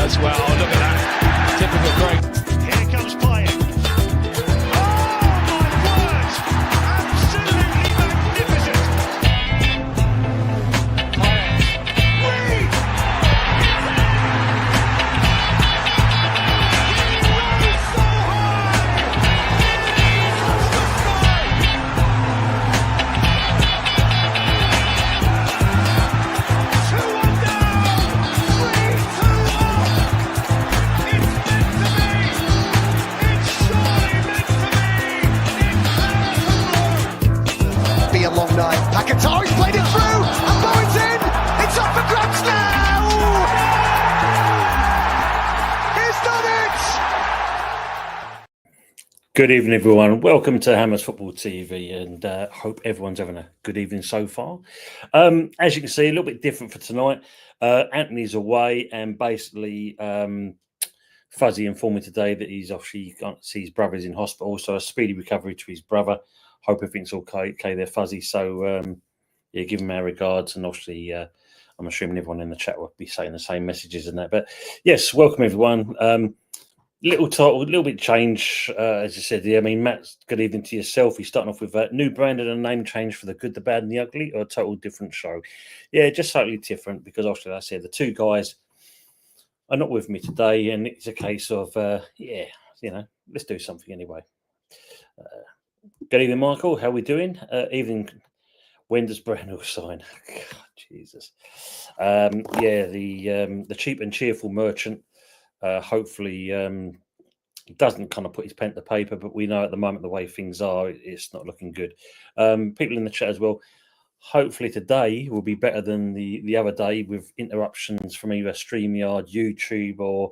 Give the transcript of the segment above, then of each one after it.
as well. Look at that. Typical Craig. Here comes playing. Oh my word! Absolutely magnificent. Payet. Reed! He rose so high! Touched the sky! 2-1 down! 3-2 up! It's meant to be! It's surely meant to be! It's there to Be a long night. Pakato's played it through, and Bowen's in. It's up for grabs now. He's done it. Good evening, everyone. Welcome to Hammers Football TV, and hope everyone's having a good evening so far. As you can see, a little bit different for tonight. Anthony's away, and basically, Fuzzy informed me today that he's obviously gone to see his brother's in hospital, so a speedy recovery to his brother. Hope everything's okay there, Fuzzy. So, yeah, give him our regards, and obviously, I'm assuming everyone in the chat will be saying the same messages and that. But yes, welcome everyone. Little bit change, as you said. Yeah, I mean, Matt, good evening to yourself. He's starting off with a new brand and a name change for the good, the bad, and the ugly, or a total different show. Yeah, just slightly different because, obviously, like I said, the two guys are not with me today, and it's a case of, let's do something anyway. Good evening, Michael. How are we doing? Evening. When does Brownhill sign? God, Jesus. The cheap and cheerful merchant. Hopefully doesn't kind of put his pen to paper, but we know at the moment the way things are, it's not looking good. People in the chat as well. Hopefully today will be better than the other day with interruptions from either StreamYard, YouTube, or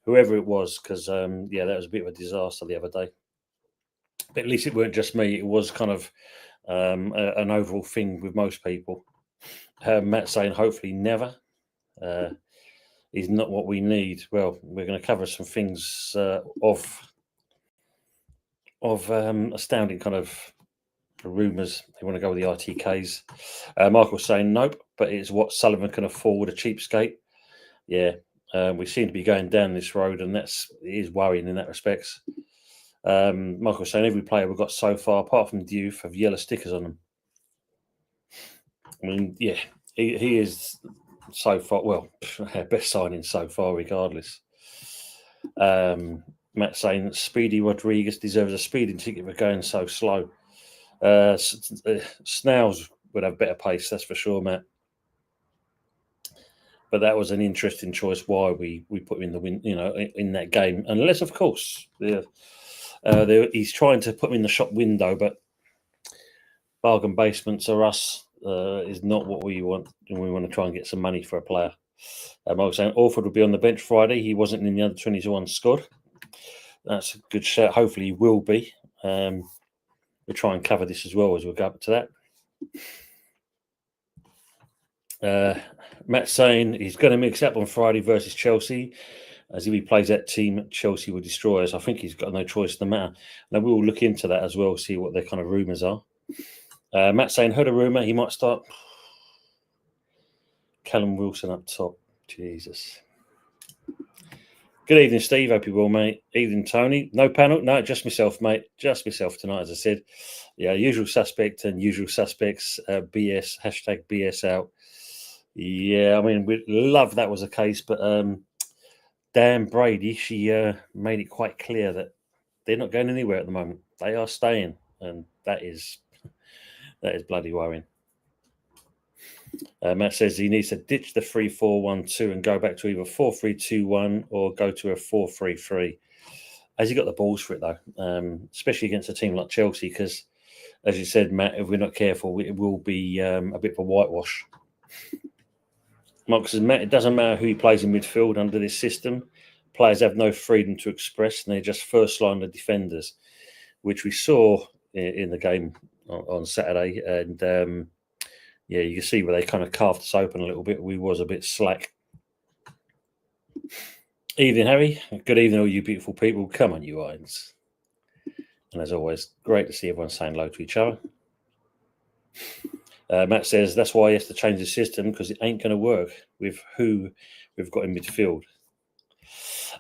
whoever it was, because that was a bit of a disaster the other day. But at least it weren't just me; it was kind of an overall thing with most people. Matt saying hopefully never. Is not what we need. Well, we're going to cover some things of astounding kind of rumours. They want to go with the ITKs. Michael's saying nope, but it's what Sullivan can afford, a cheapskate. Yeah, we seem to be going down this road, and it is worrying in that respect. Michael's saying every player we've got so far, apart from Diouf, have yellow stickers on them. I mean, yeah, he is... so far, well, best signing so far, regardless. Matt saying that Speedy Rodriguez deserves a speeding ticket for going so slow. Snow's would have better pace, that's for sure, Matt. But that was an interesting choice why we put him in the win, in that game. Unless, of course, he's trying to put him in the shop window, but bargain basements are us. Is not what we want, and we want to try and get some money for a player. I was saying Orford will be on the bench Friday. He wasn't in the under 21 squad. That's a good shout. Hopefully, he will be. We'll try and cover this as well as we'll go up to that. Matt saying he's going to mix up on Friday versus Chelsea. As if he plays that team, Chelsea will destroy us. I think he's got no choice in the matter. Now, we will look into that as well, see what their kind of rumours are. Matt saying, heard a rumour he might start Callum Wilson up top. Jesus. Good evening, Steve. Hope you're well, mate. Evening, Tony. No panel? No, just myself, mate. Just myself tonight, as I said. Yeah, usual suspect and usual suspects. BS, hashtag BS out. Yeah, I mean, we'd love that was the case, but Dan Brady, she made it quite clear that they're not going anywhere at the moment. They are staying, and that is bloody worrying. Matt says he needs to ditch the 3-4-1-2 and go back to either 4-3-2-1 or go to a 4-3-3. Has he got the balls for it, though? Especially against a team like Chelsea, because, as you said, Matt, if we're not careful, it will be a bit of a whitewash. Mark says, Matt, it doesn't matter who he plays in midfield under this system. Players have no freedom to express, and they're just first line of defenders, which we saw in the game on Saturday, and you can see where they kind of carved us open a little bit. We was a bit slack. Evening, Harry. Good evening, all you beautiful people. Come on, you Irons. And as always, great to see everyone saying hello to each other. Matt says that's why he has to change the system, because it ain't going to work with who we've got in midfield.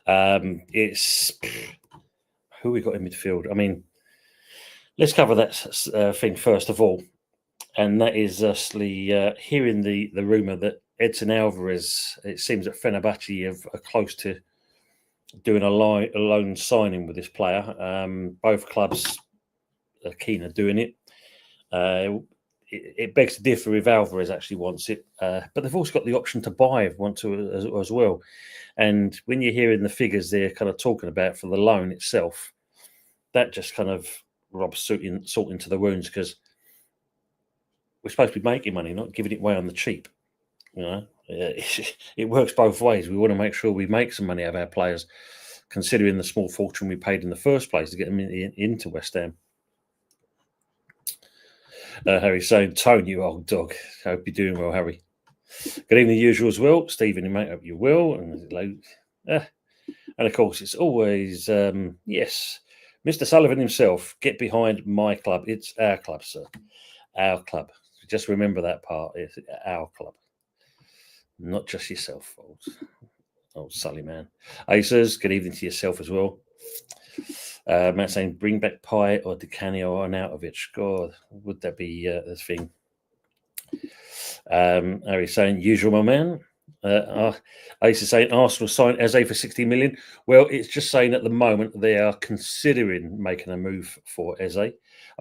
It's who we got in midfield. I mean, let's cover that thing first of all, and that is actually hearing the rumor that Edson Alvarez. It seems that Fenerbahce are close to doing a loan signing with this player. Both clubs are keen on doing it. It begs to differ if Alvarez actually wants it, but they've also got the option to buy if they want to as well. And when you're hearing the figures they're kind of talking about for the loan itself, that just kind of rubs salt into the wounds, because we're supposed to be making money, not giving it away on the cheap. You know, it works both ways. We want to make sure we make some money out of our players, considering the small fortune we paid in the first place to get them into West Ham. Harry's saying, Tone, you old dog. Hope you're doing well, Harry. Good evening, usual as well. Stephen, you mate, hope you will. And of course, it's always, yes, Mr. Sullivan himself, get behind my club. It's our club, sir. Our club. Just remember that part. It's our club. Not just yourself, old Sully man. Acers, good evening to yourself as well. Matt saying, bring back Pai or Di Canio or Arnautovic. God, would that be the thing? Harry saying, usual, my man. Ace is saying, Arsenal signed Eze for 60 million. Well, it's just saying at the moment they are considering making a move for Eze. I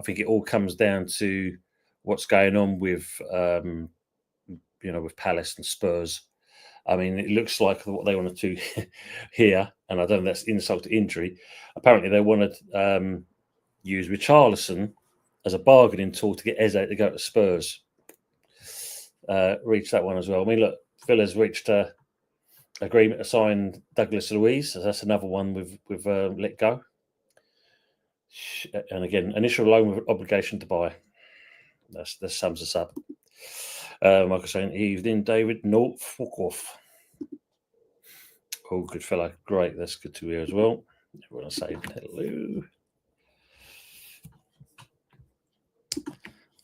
think it all comes down to what's going on with, with Palace and Spurs. I mean, it looks like what they want to do here, and I don't know if that's insult to injury. Apparently, they want to use Richarlison as a bargaining tool to get Eze to go to Spurs. Reach that one as well. I mean, look, Villa's reached agreement to sign Douglas Luiz. So that's another one we've let go. And again, initial loan with obligation to buy. That sums us up. Michael saying, evening, David. No, fuck off. Oh, good fella. Great. That's good to hear as well. Everyone say hello.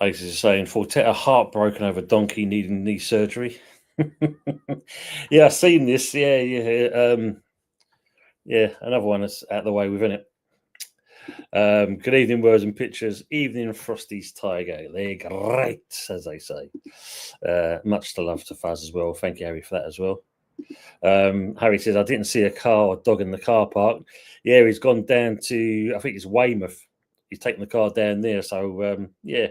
Ace is saying, Forteta heartbroken over Donkey needing knee surgery. Yeah, I've seen this. Yeah. Another one that's out of the way within it. Good evening, words and pictures. Evening, Frosty's Tiger. They're great, as they say. Much to love to Faz as well. Thank you, Harry, for that as well. Harry says, I didn't see a car or dog in the car park. Yeah, he's gone down to, I think it's Weymouth. He's taken the car down there. So, yeah,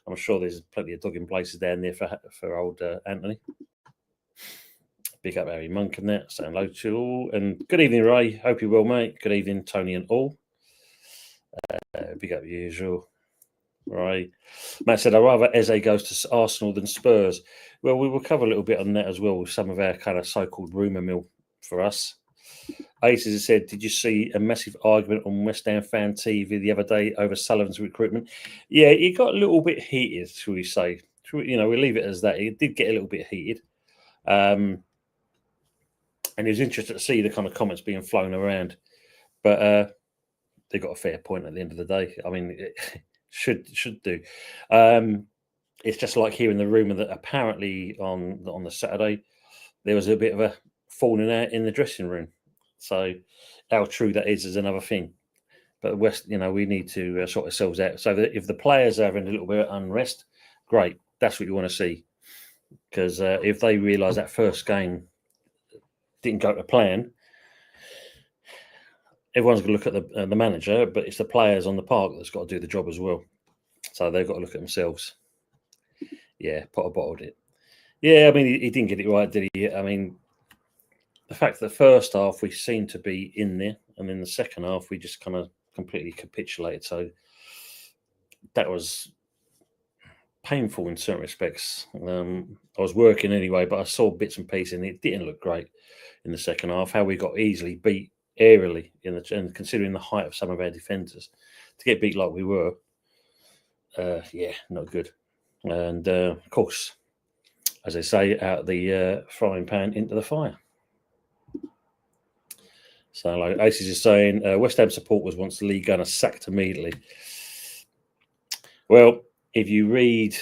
I'm sure there's plenty of dogging places down there for old Anthony. Big up Harry Monk and that. Saying hello to all. And good evening, Ray. Hope you're well, mate. Good evening, Tony and all. Big up usual. Right. Matt said, I'd rather Eze goes to Arsenal than Spurs. Well, we will cover a little bit on that as well with some of our kind of so-called rumour mill for us. Aces has said, did you see a massive argument on West Ham Fan TV the other day over Sullivan's recruitment? Yeah, it got a little bit heated, shall we say. We leave it as that. It did get a little bit heated. And it was interesting to see the kind of comments being flown around. But they got a fair point at the end of the day. I mean, it should do. It's just like hearing the rumour that apparently on the Saturday there was a bit of a falling out in the dressing room. So how true that is another thing. But West, we need to sort ourselves out. So that if the players are having a little bit of unrest, great. That's what you want to see. Because if they realise that first game didn't go to plan, everyone's going to look at the manager, but it's the players on the park that's got to do the job as well. So they've got to look at themselves. Yeah, Potter bottled it. Yeah, I mean, he didn't get it right, did he? I mean, the fact that the first half we seemed to be in there, and in the second half we just kind of completely capitulated. So that was painful in certain respects. I was working anyway, but I saw bits and pieces, and it didn't look great in the second half. How we got easily beat aerially and considering the height of some of our defenders, to get beat like we were, not good. And of course, as they say, out of the frying pan into the fire. So, like Aces is saying, West Ham supporters wants the league gunner sacked immediately. Well, if you read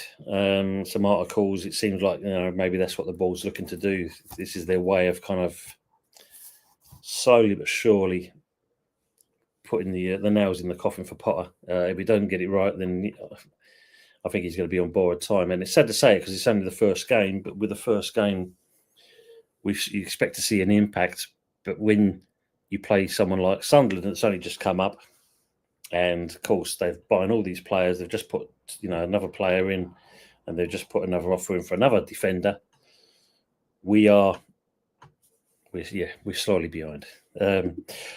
some articles, it seems like maybe that's what the board's looking to do. This is their way of kind of slowly but surely putting the nails in the coffin for Potter. If he doesn't get it right, then I think he's going to be on borrowed time. And it's sad to say it because it's only the first game, but with the first game, you expect to see an impact. But when you play someone like Sunderland that's only just come up, and of course they've buying all these players, they've just put another player in, and they've just put another offer in for another defender. We're slowly behind.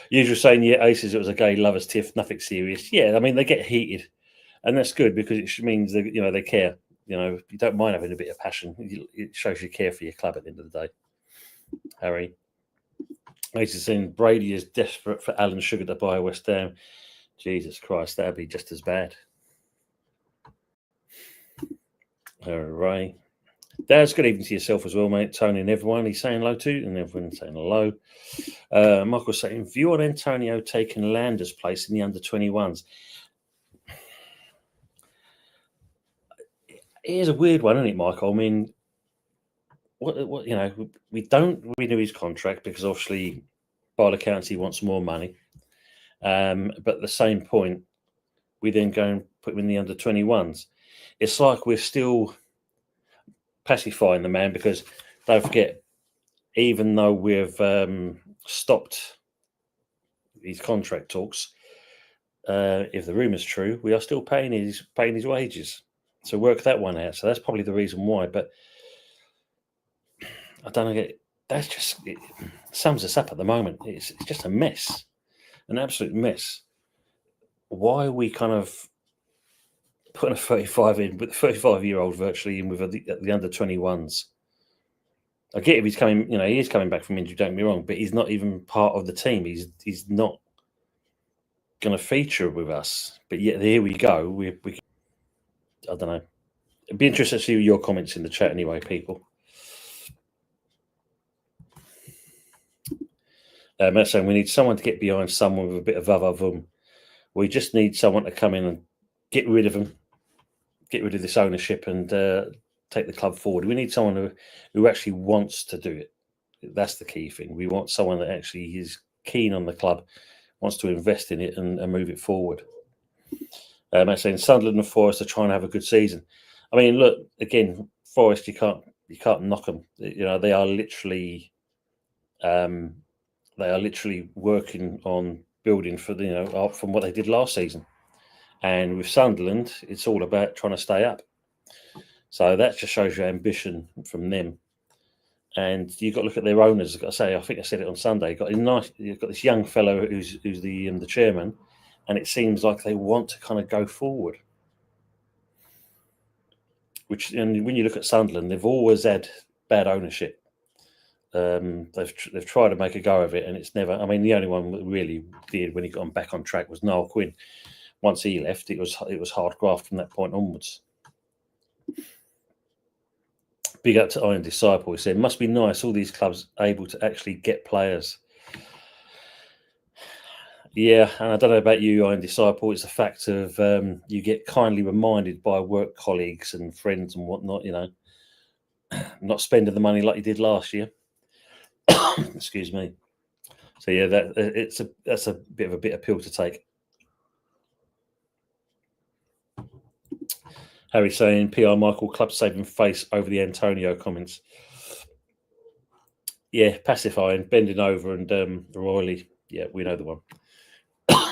Usual saying, Aces, it was a gay lovers tiff, nothing serious. Yeah, I mean they get heated, and that's good because it means they care. You don't mind having a bit of passion. It shows you care for your club at the end of the day. Harry, Aces saying Brady is desperate for Alan Sugar to buy West Ham. Jesus Christ, that'd be just as bad. All right. Daz, good evening to yourself as well, mate. Tony and everyone he's saying hello to, and everyone saying hello. Michael's saying, view on Antonio taking Lander's place in the under-21s. Here's a weird one, isn't it, Michael? I mean, what we don't renew his contract because obviously, by all accounts, he wants more money. But at the same point, we then go and put him in the under-21s. It's like we're still pacifying the man because don't forget, even though we've stopped these contract talks, if the rumour's true, we are still paying his wages. So work that one out. So that's probably the reason why. But I don't know. It sums us up at the moment. It's just a mess, an absolute mess. Why are we kind of putting a 35 in, with a 35-year-old virtually in with the under-21s? I get if he's coming, he is coming back from injury, don't get me wrong, but he's not even part of the team. He's not going to feature with us. But yet here we go. We I don't know. It'd be interesting to see your comments in the chat anyway, people. Matt's saying we need someone to get behind someone with a bit of vavavoom. We just need someone to come in and get rid of them, get rid of this ownership and take the club forward. We need someone who actually wants to do it. That's the key thing. We want someone that actually is keen on the club, wants to invest in it and move it forward. Matt's saying Sunderland and Forest are trying to have a good season. I mean, look, again, Forest, you can't knock them. They are literally working on building for from what they did last season. And with Sunderland, it's all about trying to stay up. So that just shows you ambition from them. And you've got to look at their owners. I've got to say, I think I said it on Sunday. You've got this young fellow who's the chairman, and it seems like they want to kind of go forward. And when you look at Sunderland, they've always had bad ownership. They've tried to make a go of it, and it's never. I mean, the only one that really did when he got back on track was Niall Quinn. Once he left, it was hard graft from that point onwards. Big up to Iron Disciple. He said, "Must be nice all these clubs able to actually get players." Yeah, and I don't know about you, Iron Disciple. It's a fact of you get kindly reminded by work colleagues and friends and whatnot. Not spending the money like you did last year. Excuse me. So yeah, that's a bit of a bitter pill to take. Harry saying, PR Michael, club saving face over the Antonio comments. Yeah, pacifying, bending over and royally. Yeah, we know the one.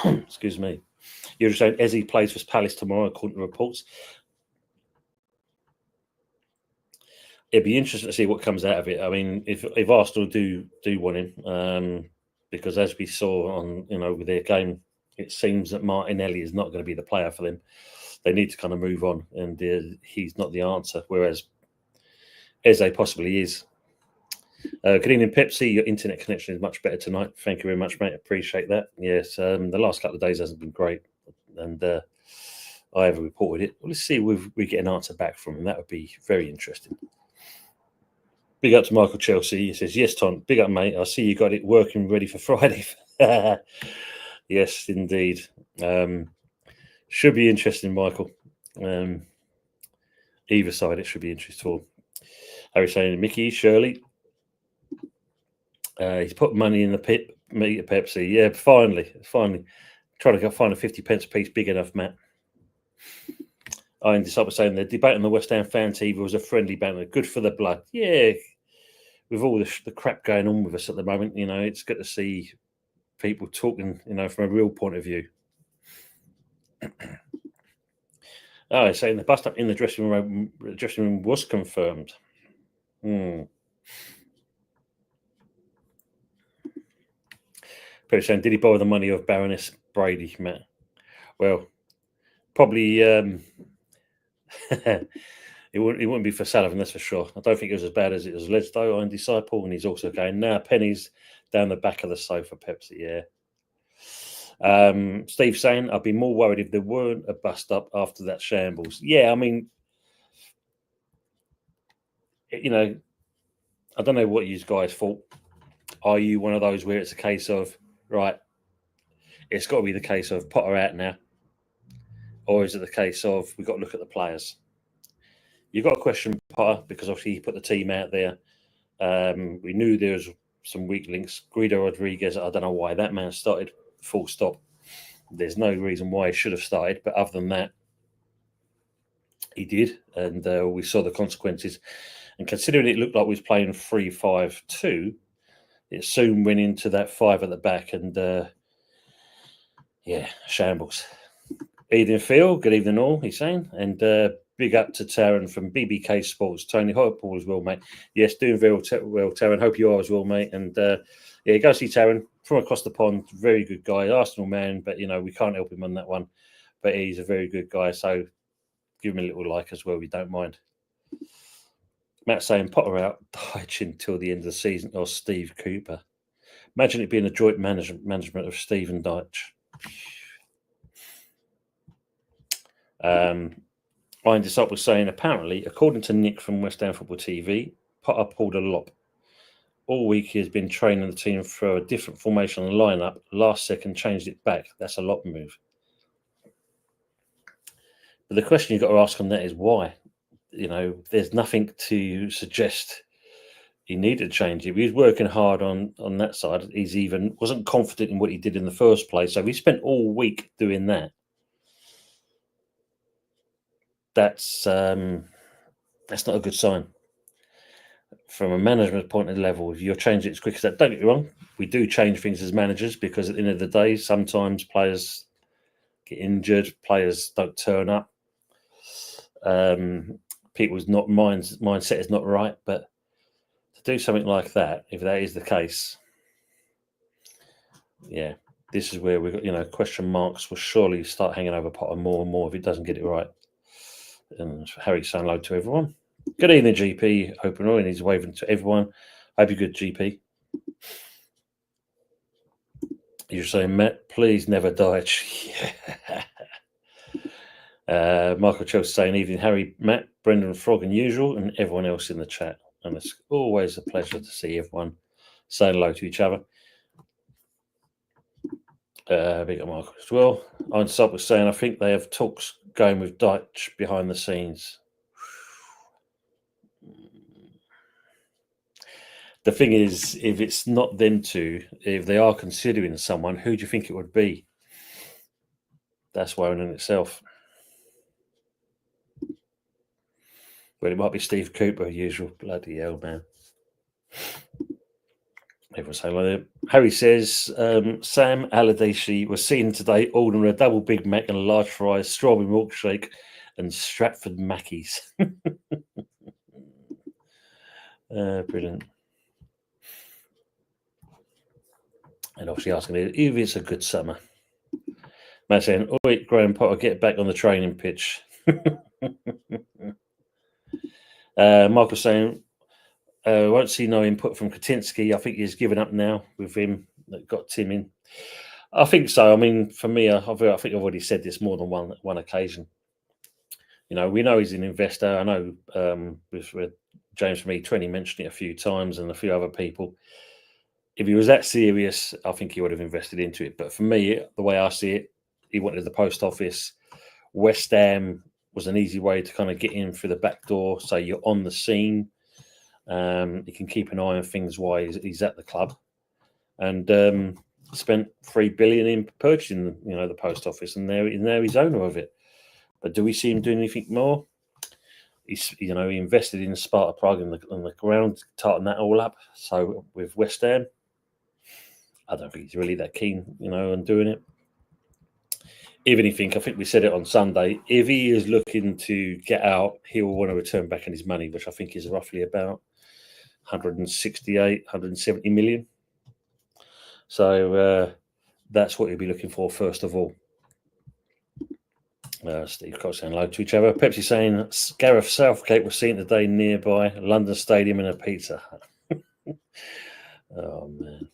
Excuse me. You're just saying Eze plays for Palace tomorrow, according to reports. It'd be interesting to see what comes out of it. I mean, if Arsenal do want him, because as we saw on with their game, it seems that Martinelli is not going to be the player for them. They need to kind of move on, and he's not the answer. Whereas Eze possibly is. Good evening, Pepsi. Your internet connection is much better tonight. Thank you very much, mate. Appreciate that. Yes, the last couple of days hasn't been great, and I have reported it. Well, let's see if we get an answer back from him. That would be very interesting. Big up to Michael Chelsea. He says, "Yes, Tom. Big up, mate. I see you got it working ready for Friday." Yes, indeed. Should be interesting, Michael. Either side, it should be interesting. Harry saying, Mickey, Shirley. He's put money in the pit, meter Pepsi. Yeah, finally. Trying to find a 50 pence piece big enough, Matt. I ended up saying the debate on the West Ham fan TV was a friendly banter, good for the blood. Yeah, with all the crap going on with us at the moment, it's good to see people talking, from a real point of view. Oh, saying the bust up in the dressing room was confirmed. People saying, did he borrow the money of Baroness Brady, Matt? Well, probably it wouldn't be for Sullivan, that's for sure. I don't think it was as bad as it was alleged, though. I'm Disciple, and he's also going, pennies down the back of the sofa, Pepsi, yeah. Steve saying, I'd be more worried if there weren't a bust up after that shambles. Yeah, I mean, I don't know what you guys thought. Are you one of those where it's a case of, right, it's got to be the case of Potter out now? Or is it the case of we've got to look at the players? You've got to question Potter because obviously he put the team out there. We knew there was some weak links. Guido Rodriguez, I don't know why that man started, full stop. There's no reason why he should have started, but other than that, he did. And we saw the consequences. And considering it looked like we was playing 3-5-2, it soon went into that 5 at the back and, shambles. Evening, Phil. Good evening, all, he's saying. And big up to Taryn from BBK Sports. Tony, hope all as well, mate. Yes, doing very well, Taryn. Hope you are as well, mate. And, go see Taryn from across the pond. Very good guy. Arsenal man, but, we can't help him on that one. But he's a very good guy, so give him a little like as well. We don't mind. Matt saying Potter out, Dyche until the end of the season, or Steve Cooper. Imagine it being a joint management of Steve and Dyche. Iron Disciple was saying, apparently, according to Nick from West Ham Football TV, Potter pulled a lop. All week he has been training the team for a different formation on the lineup. Last second, changed it back. That's a lop move. But the question you've got to ask on that is why? There's nothing to suggest he needed to change it. He was working hard on that side. He's even wasn't confident in what he did in the first place. So he spent all week doing that. That's not a good sign. From a management point of level, if you're changing it as quick as that, don't get me wrong, we do change things as managers because at the end of the day, sometimes players get injured, players don't turn up. People's mindset is not right, but to do something like that, if that is the case, this is where we've got, question marks will surely start hanging over Potter more and more if he doesn't get it right. And Harry's saying hello to everyone. Good evening, GP. Open Roy, and he's waving to everyone. Hope you're good, GP. You're saying, Matt, please never Dyche. Michael Chelsea saying, evening, Harry, Matt, Brendan, Frog, and usual, and everyone else in the chat. And it's always a pleasure to see everyone saying hello to each other. Big up Michael as well. Iron Sub was saying, I think they have talks going with Dyche behind the scenes. The thing is, if it's not them two, if they are considering someone, who do you think it would be? That's worrying in itself. Well, it might be Steve Cooper, as usual. Bloody hell, man. Everyone's saying like that. Harry says, Sam Allardyce was seen today ordering a double Big Mac and a large fries, strawberry milkshake, and Stratford Mackies. Brilliant. And obviously asking if it's a good summer. Matt saying, oh, wait, Graham Potter, get back on the training pitch. Michael saying, won't see no input from Katinsky. I think he's given up now with him that got Tim in. I think so. I mean, for me, I think I've already said this more than one occasion. We know he's an investor. I know with James from E20 mentioned it a few times and a few other people. If he was that serious, I think he would have invested into it. But for me, the way I see it, he wanted the post office. West Ham was an easy way to kind of get in through the back door. So you're on the scene. You can keep an eye on things while he's at the club. and spent $3 billion in purchasing, the post office, and now he's owner of it. But do we see him doing anything more? He invested in Sparta Prague on the ground, tighten that all up. So with West Ham, I don't think he's really that keen, on doing it. If anything, I think we said it on Sunday, if he is looking to get out, he will want to return back on his money, which I think is roughly about 168, 170 million. So that's what he'll be looking for first of all. Steve Cox saying hello to each other. Pepsi saying Gareth Southgate was seen today nearby London Stadium in a Pizza Hut. Oh, man.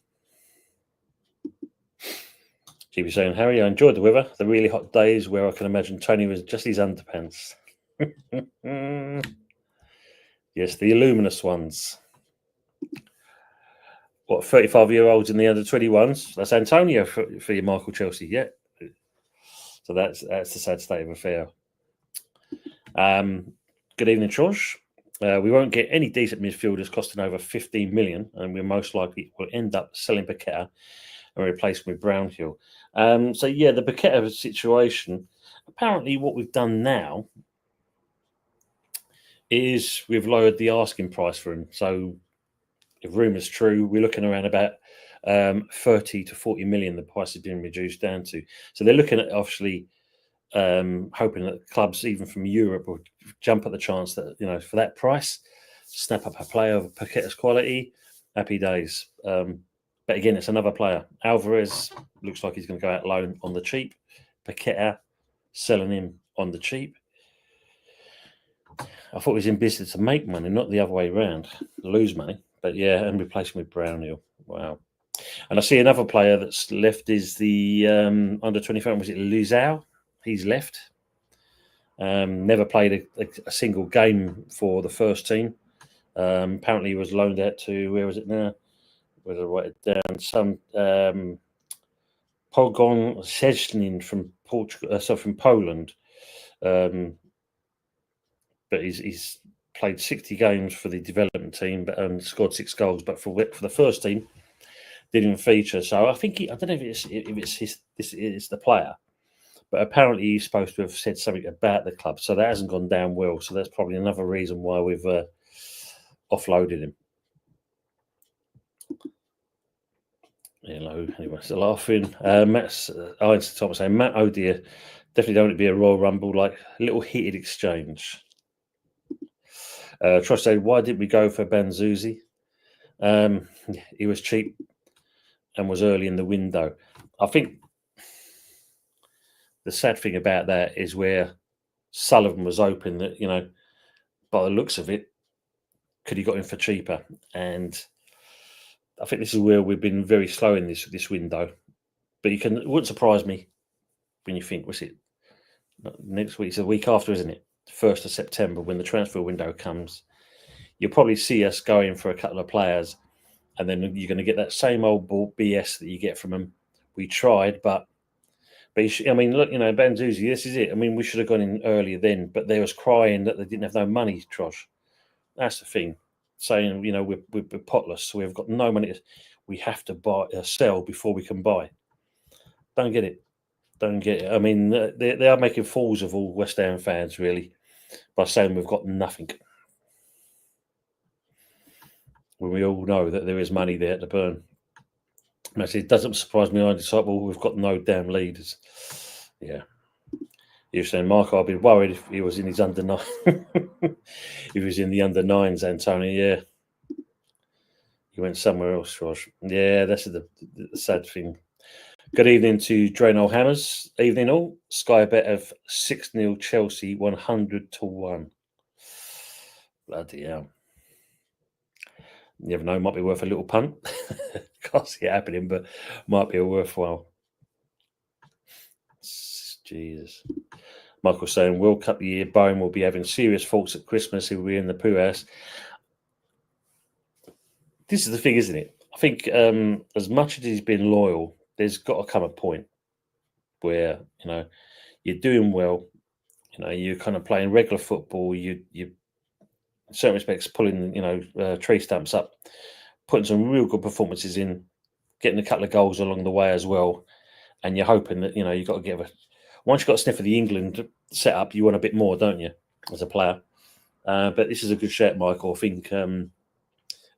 GB saying, Harry, I enjoyed the weather. The really hot days where I can imagine Tony was just his underpants. Yes, the Illuminous ones. What, 35-year-olds in the under-21s? That's Antonio for your Michael Chelsea, yeah. So that's the sad state of affair. Good evening, Trosh. We won't get any decent midfielders costing over 15 million, and we most likely will end up selling Paqueta and replacing with Brownhill. So yeah, the Paqueta situation. Apparently, what we've done now is we've lowered the asking price for him. So, if rumours true, we're looking around about 30 to 40 million. The price has been reduced down to. So they're looking at obviously hoping that clubs even from Europe will jump at the chance that for that price, snap up a player of Paqueta's quality. Happy days. But again, it's another player. Alvarez looks like he's going to go out loan on the cheap. Paqueta selling him on the cheap. I thought he was in business to make money, not the other way around, lose money. But yeah, and replace him with Brownhill. Wow. And I see another player that's left is the under 25. Was it Luzau? He's left. Never played a single game for the first team. Apparently, he was loaned out to, where is it now? Where did I write it down? Some Pogon Szczecin from Portugal, from Poland. But he's played 60 games for the development team, but scored 6 goals. But for the first team, didn't feature. So I think I don't know if it's the player, but apparently he's supposed to have said something about the club. So that hasn't gone down well. So that's probably another reason why we've offloaded him. Hello, anyway, still laughing. Matt's Thomas saying Matt, oh dear, definitely don't want to be a Royal Rumble, like a little heated exchange. Trosh said, why didn't we go for Banzuzi? He was cheap and was early in the window. I think the sad thing about that is where Sullivan was open that, by the looks of it, could he got him for cheaper? And I think this is where we've been very slow in this window. But it wouldn't surprise me when you think, what's it? Next week, it's a week after, isn't it? 1st of September, when the transfer window comes. You'll probably see us going for a couple of players, and then you're going to get that same old BS that you get from them. We tried, but look, Banzuzi, this is it. I mean, we should have gone in earlier then, but they was crying that they didn't have no money, Trosh. That's the thing. Saying, we're potless, so we've got no money. We have to sell before we can buy. Don't get it. I mean, they are making fools of all West Ham fans, really, by saying we've got nothing. When we all know that there is money there to burn. It doesn't surprise me. I decide, well, we've got no damn leaders. Yeah. You're saying, Mark, I'd be worried if he was in his under 9. If he was in the under 9s, Antonio, yeah. He went somewhere else, Josh. Yeah, that's the sad thing. Good evening to Drano Hammers. Evening all. Sky bet of 6-0 Chelsea, 100-1. Bloody hell. You never know, might be worth a little punt. Can't see it happening, but might be a worthwhile. Jesus. Michael saying, World Cup year, Bowen will be having serious faults at Christmas. He'll be in the poo house. This is the thing, isn't it? I think as much as he's been loyal, there's got to come a point where, you're doing well. You're kind of playing regular football. You in certain respects, pulling, tree stumps up, putting some real good performances in, getting a couple of goals along the way as well. And you're hoping that, you've got to give once you've got a sniff of the England setup, you want a bit more, don't you, as a player? But this is a good shout, Michael. I think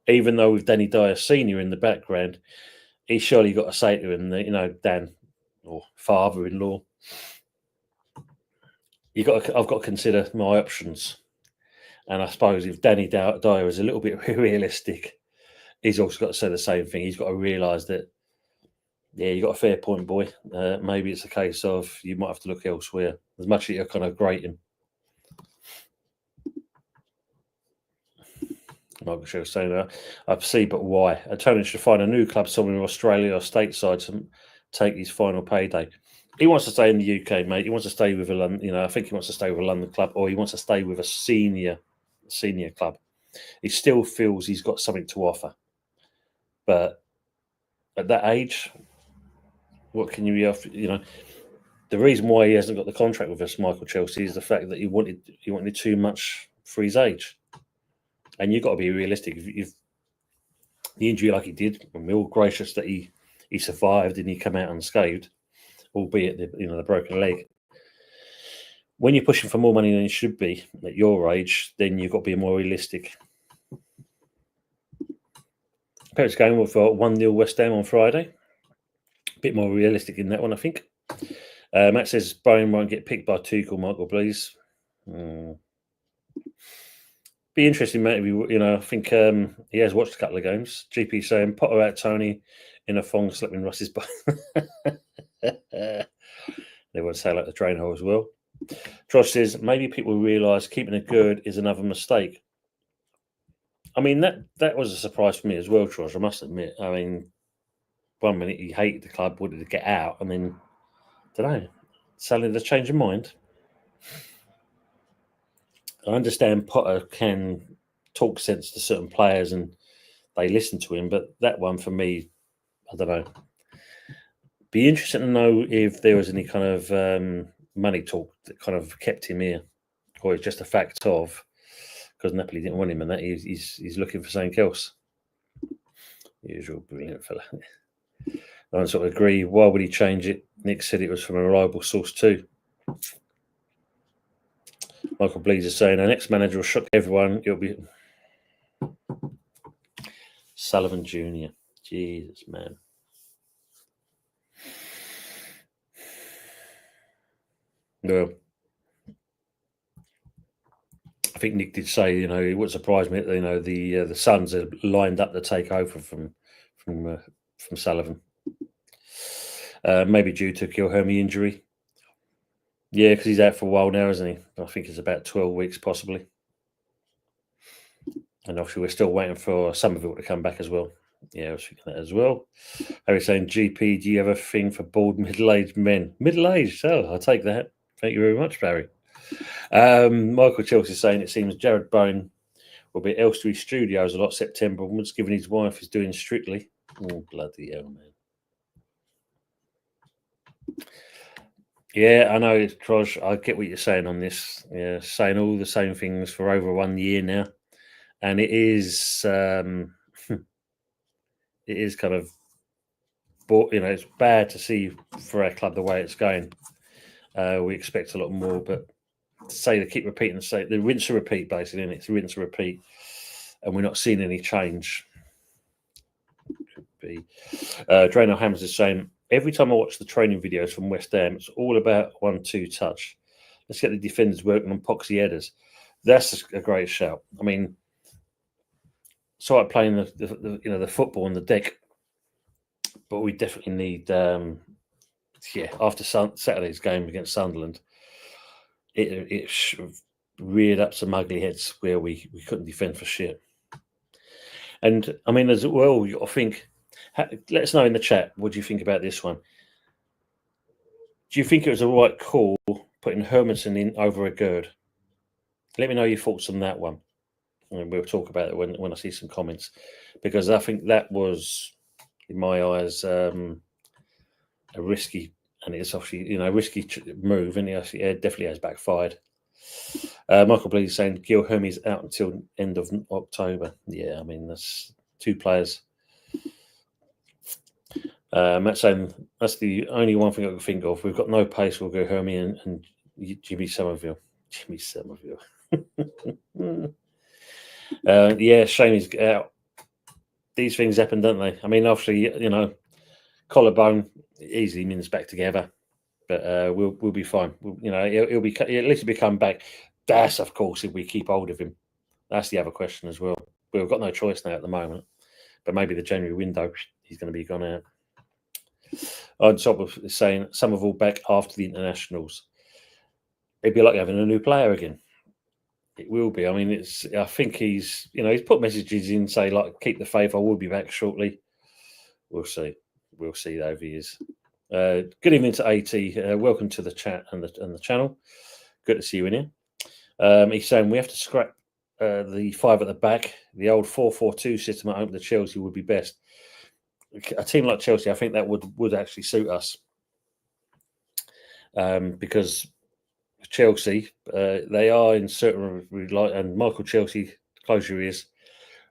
even though with Danny Dyer Sr. in the background, he's surely got to say to him that, Dan, or father-in-law, I've got to consider my options. And I suppose if Danny Dyer is a little bit realistic, he's also got to say the same thing. He's got to realise that, yeah, you got a fair point, boy. Maybe it's a case of you might have to look elsewhere, as much as you're kind of grating. Michael Shell saying that. I see, but why? Tony should find a new club somewhere in Australia or stateside to take his final payday. He wants to stay in the UK, mate. He wants to stay with a London, I think he wants to stay with a London club, or he wants to stay with a senior club. He still feels he's got something to offer. But at that age, what can you offer? The reason why he hasn't got the contract with us, Michael Chelsea, is the fact that he wanted too much for his age. And you've got to be realistic. If the injury like he did, and we're all gracious that he survived and he came out unscathed, albeit the broken leg. When you're pushing for more money than you should be at your age, then you've got to be more realistic. Parents going with 1-0 West Ham on Friday. A bit more realistic in that one, I think. Matt says Bowen won't get picked by Tuchel, Michael, please. Be interesting, mate. I think he has watched a couple of games. GP saying Potter out Tony in a thong slapping Russ's butt. They would say like the train hole as well. Trosh says maybe people realise keeping a good is another mistake. I mean that was a surprise for me as well, Trosh. I must admit. I mean, 1 minute he hated the club, wanted to get out, and then I don't know. Suddenly they change of mind. I understand Potter can talk sense to certain players and they listen to him, but that one for me, I don't know. Be interesting to know if there was any kind of money talk that kind of kept him here, or it's just a fact of because Napoli didn't want him and that he's looking for something else. Usual brilliant fella. I don't sort of agree. Why would he change it? Nick said it was from a reliable source too. Michael Blees is saying our next manager will shock everyone. It'll be Sullivan Jr. Jesus, man. Well, I think Nick did say, it wouldn't surprise me that, the Suns are lined up to take over from Sullivan. Maybe due to Kilhermy injury. Yeah, because he's out for a while now, isn't he? I think it's about 12 weeks, possibly. And obviously, we're still waiting for Somerville to come back as well. Yeah, I was thinking that as well. Harry's saying, GP, do you have a thing for bald middle-aged men? Middle-aged? Oh, I'll take that. Thank you very much, Barry. Michael Chelsea is saying it seems Jared Bowen will be at Elstree Studios a lot September once, given his wife is doing Strictly. Oh, bloody hell, man. Yeah, I know, Trosh. I get what you're saying on this. Yeah, saying all the same things for over 1 year now, and it is, it is kind of, it's bad to see for our club the way it's going. We expect a lot more, but to say they keep repeating the rinse and repeat, basically, and it's rinse and repeat, and we're not seeing any change. Could be. Drano Hammers is saying, every time I watch the training videos from West Ham, it's all about 1-2 touch. Let's get the defenders working on poxy headers. That's a great shout. I mean, so I'm playing the football on the deck, but we definitely need after Saturday's game against Sunderland, it reared up some ugly heads where we couldn't defend for shit. And I mean, as well, you got to think. Let us know in the chat. What do you think about this one? Do you think it was a right call putting Hermanson in over a Gerd? Let me know your thoughts on that one, and we'll talk about it when I see some comments, because I think that was, in my eyes, a risky, and it's obviously a risky move, and it definitely has backfired. Michael Bleed is saying Gil Hermes out until end of October. Yeah, I mean that's two players. Matt saying that's the only one thing I can think of. We've got no pace. We'll go Hermie and Jimmy Somerville. Jimmy Somerville. Yeah, shame he's out. These things happen, don't they? I mean, obviously, you know, collarbone easily means back together, but we'll be fine. You know, he'll be at least he'll be coming back. That's of course if we keep hold of him. That's the other question as well. We've got no choice now at the moment, but maybe the January window he's going to be gone out. On top of saying Somerville back after the internationals, it'd be like having a new player again. It will be. I mean, I think he's put messages in say like keep the faith. I will be back shortly. We'll see. We'll see over the years. Good evening to AT. Welcome to the chat and the channel. Good to see you in here. He's saying we have to scrap the 5 at the back. The old 4-4-2 system at home to Chelsea would be best. A team like Chelsea, I think that would actually suit us because Chelsea, they are in certain and Michael Chelsea, close your ears.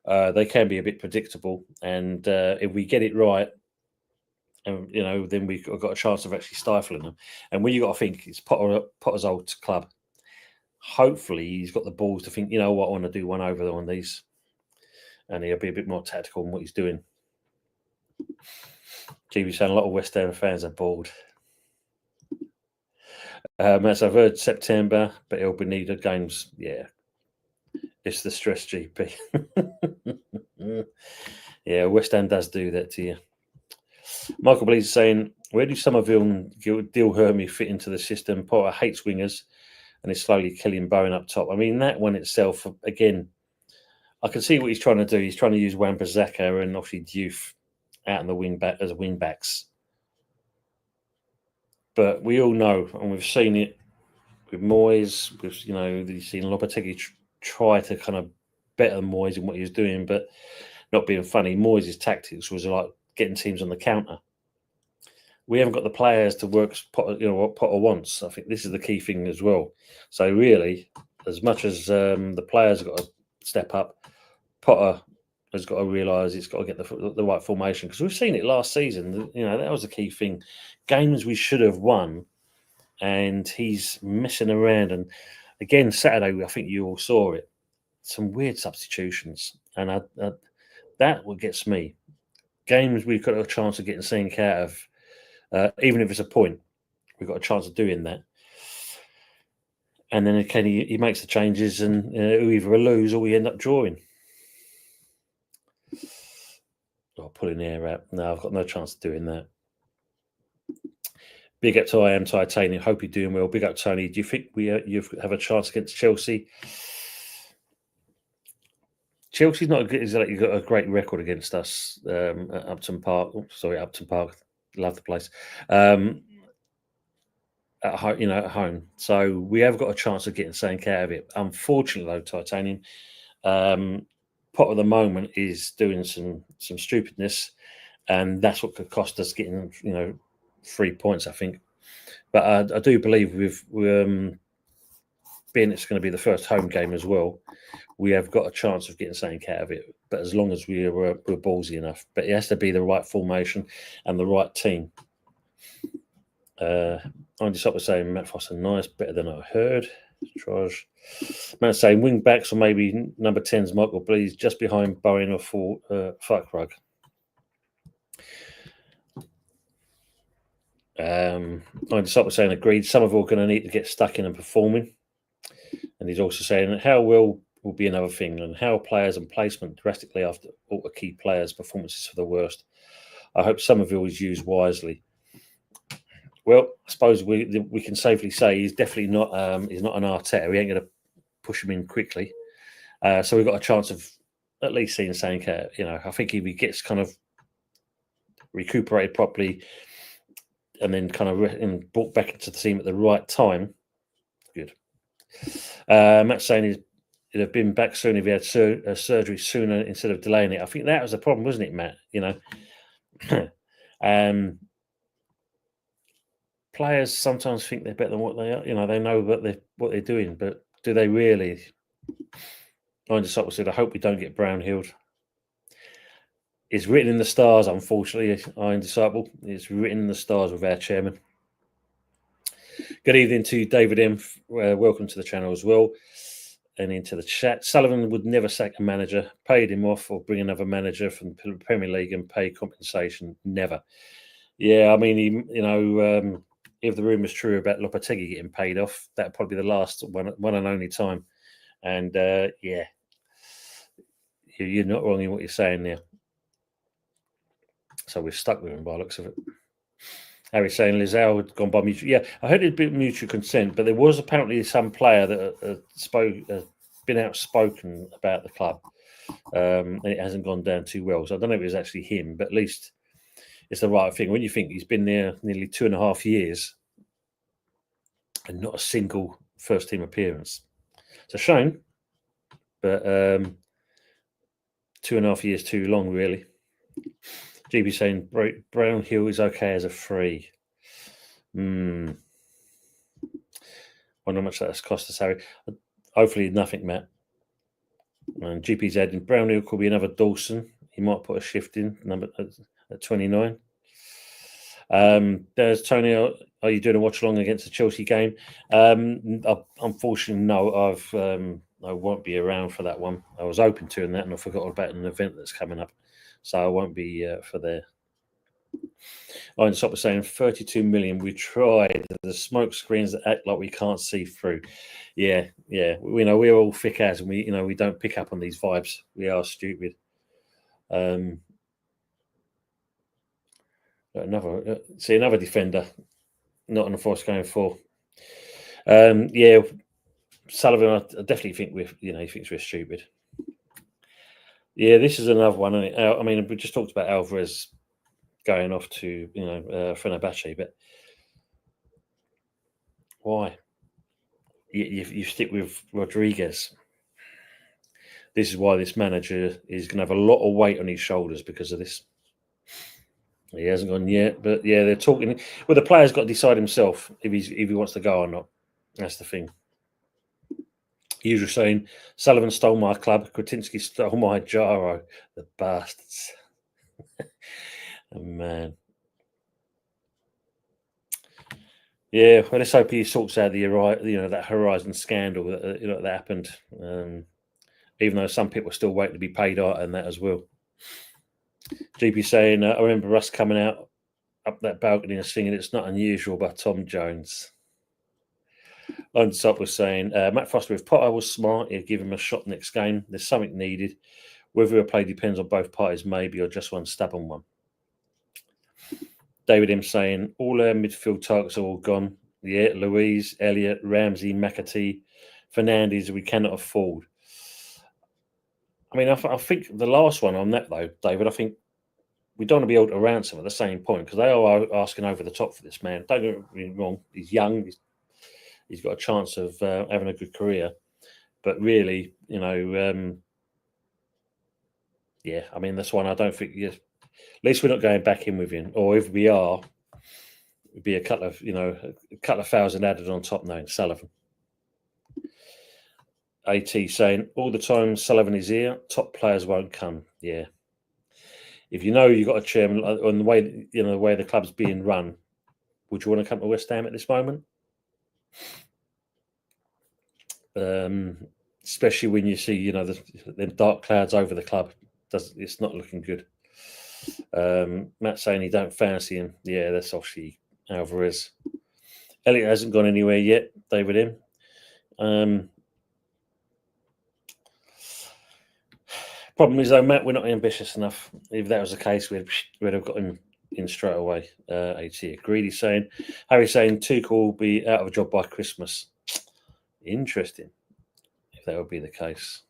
They can be a bit predictable, and if we get it right, and then we've got a chance of actually stifling them. And when you got to think, it's Potter's old club. Hopefully, he's got the balls to think, you know what, I want to do one over on these, and he'll be a bit more tactical in what he's doing. GB saying a lot of West Ham fans are bored. As I've heard, September, but he'll be needed games. Yeah, it's the stress, GP. Yeah, West Ham does do that to you. Michael Blees saying, where do Somerville and Dill Hermie fit into the system? Potter hates wingers and is slowly killing Bowen up top. I mean, that one itself, again, I can see what he's trying to do. He's trying to use Wan-Bissaka and obviously Diouf out in the wing back as wing backs. But we all know, and we've seen it with Moyes, you've seen Lopetegui try to kind of better Moyes in what he was doing, but not being funny. Moyes' tactics was like getting teams on the counter. We haven't got the players to work what Potter wants. I think this is the key thing as well. So really, as much as the players have got to step up, Potter has got to realise he's got to get the right formation, because we've seen it last season. That was the key thing. Games we should have won, and he's messing around. And again, Saturday, I think you all saw it. Some weird substitutions, and that what gets me. Games we've got a chance of getting something out of, even if it's a point, we've got a chance of doing that. And then again, he makes the changes, and we either lose or we end up drawing. Or pulling the air out. No, I've got no chance of doing that. Big up to I Am Titanium. Hope you're doing well. Big up, Tony. Do you think you have a chance against Chelsea? Chelsea's not exactly got a great record against us at Upton Park. Upton Park. Love the place. At home. So we have got a chance of getting something out of it. Unfortunately, though, Titanium, Potter at the moment is doing some stupidness, and that's what could cost us getting 3 points, I think. But I do believe with being it's going to be the first home game as well, we have got a chance of getting something out of it. But as long as we're ballsy enough, but it has to be the right formation and the right team. I'm just up with saying Matt Foster, nice, better than I heard. Traj. Man saying wing backs or maybe number 10's Michael Blees just behind Bowen or for Fuckrug. I'm just up with saying agreed. Some of them are going to need to get stuck in and performing. And he's also saying how well will be another thing, and how players and placement drastically after all the key players' performances for the worst. I hope Somerville is used wisely. Well, I suppose we can safely say he's definitely not. He's not an Arteta. We ain't going to push him in quickly. So we've got a chance of at least seeing Sanka. I think if he gets kind of recuperated properly, and then kind of brought back into the team at the right time, good. Matt's saying he'd have been back soon if he had surgery sooner instead of delaying it. I think that was the problem, wasn't it, Matt? Players sometimes think they're better than what they are. They know what they're doing, but do they really? I just said, I hope we don't get Brownhill. It's written in the stars, unfortunately, Iron Disciple. It's written in the stars with our chairman. Good evening to David M. Welcome to the channel as well. And into the chat. Sullivan would never sack a manager, paid him off, or bring another manager from the Premier League and pay compensation. Never. Yeah, I mean, if the rumour's true about Lopetegui getting paid off, that'd probably be the last one and only time. And yeah, you're not wrong in what you're saying there. So we're stuck with him by the looks of it. Harry's saying Lizelle had gone by mutual. Yeah, I heard it'd been mutual consent, but there was apparently some player that been outspoken about the club, and it hasn't gone down too well. So I don't know if it was actually him, but at least it's the right thing. When you think he's been there nearly 2.5 years and not a single first team appearance, it's a shame, but 2.5 years too long, really. GB saying Brownhill is okay as a free. Wonder how much that's cost us, Harry. Hopefully nothing, Matt. And GP's adding Brownhill could be another Dawson. He might put a shift in number at 29. There's Tony. Are you doing a watch along against the Chelsea game? Unfortunately, no. I won't be around for that one. I was open to that, and I forgot about an event that's coming up. So I won't be for there. Iron Stop was saying 32 million. We tried the smoke screens that act like we can't see through. Yeah. We know we're all thick as, and we don't pick up on these vibes. We are stupid. Another defender, not on the force going for. Yeah, Sullivan. I definitely think he thinks we're stupid. Yeah, this is another one. I mean, we just talked about Alvarez going off to Fenerbahce, but why? You stick with Rodriguez. This is why this manager is going to have a lot of weight on his shoulders because of this. He hasn't gone yet, but yeah, they're talking. Well, the player's got to decide himself if he wants to go or not. That's the thing. Usually saying Sullivan stole my club, Kretinsky stole my Gyro. The bastards. Oh, man. Yeah, well, let's hope he sorts out that Horizon scandal that happened. Even though some people are still waiting to be paid out and that as well. GP saying, I remember Russ coming out up that balcony and singing "It's Not Unusual" by Tom Jones. London Sop was saying, Matt Foster, if Potter was smart, he'd give him a shot next game. There's something needed. Whether a play depends on both parties, maybe, or just one stubborn one. David M saying, all our midfield targets are all gone. Yeah, Louise, Elliott, Ramsey, McAtee, Fernandes, we cannot afford. I mean, I think the last one on that, though, David, I think we don't want to be able to ransom at the same point because they are asking over the top for this man. Don't get me wrong, he's young. He's got a chance of having a good career. But really, yeah, I mean, that's one I don't think... at least we're not going back in with him. Or if we are, it'd be a couple of thousand added on top now in Sullivan. AT saying, all the time Sullivan is here, top players won't come. Yeah. If you've got a chairman on the way, the way the club's being run, would you want to come to West Ham at this moment? Especially when you see, the dark clouds over the club. It's not looking good. Matt saying he don't fancy him. Yeah, that's obviously Alvarez. Elliott hasn't gone anywhere yet, David M. Problem is, though, Matt, we're not ambitious enough. If that was the case, we'd have got him in straight away. AT. Greedy saying, Harry saying Tuchel will be out of a job by Christmas. Interesting, if that would be the case.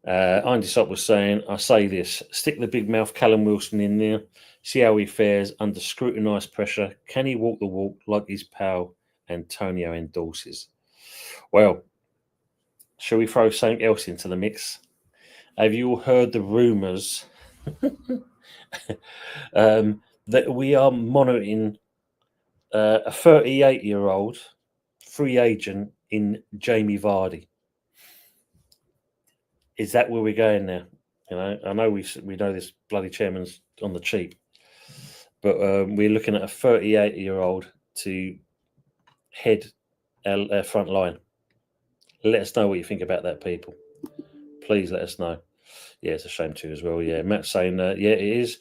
Andy Sop was saying, I say this, stick the big mouth Callum Wilson in there, see how he fares under scrutinised pressure. Can he walk the walk like his pal Antonio endorses? Well, shall we throw something else into the mix? Have you all heard the rumours that we are monitoring a 38-year-old free agent in Jamie Vardy? Is that where we're going now? You know, I know we know this bloody chairman's on the cheap, but we're looking at a 38-year-old to head our front line. Let us know what you think about that, people. Please let us know. Yeah, it's a shame too as well. Yeah, Matt's saying, yeah, it is.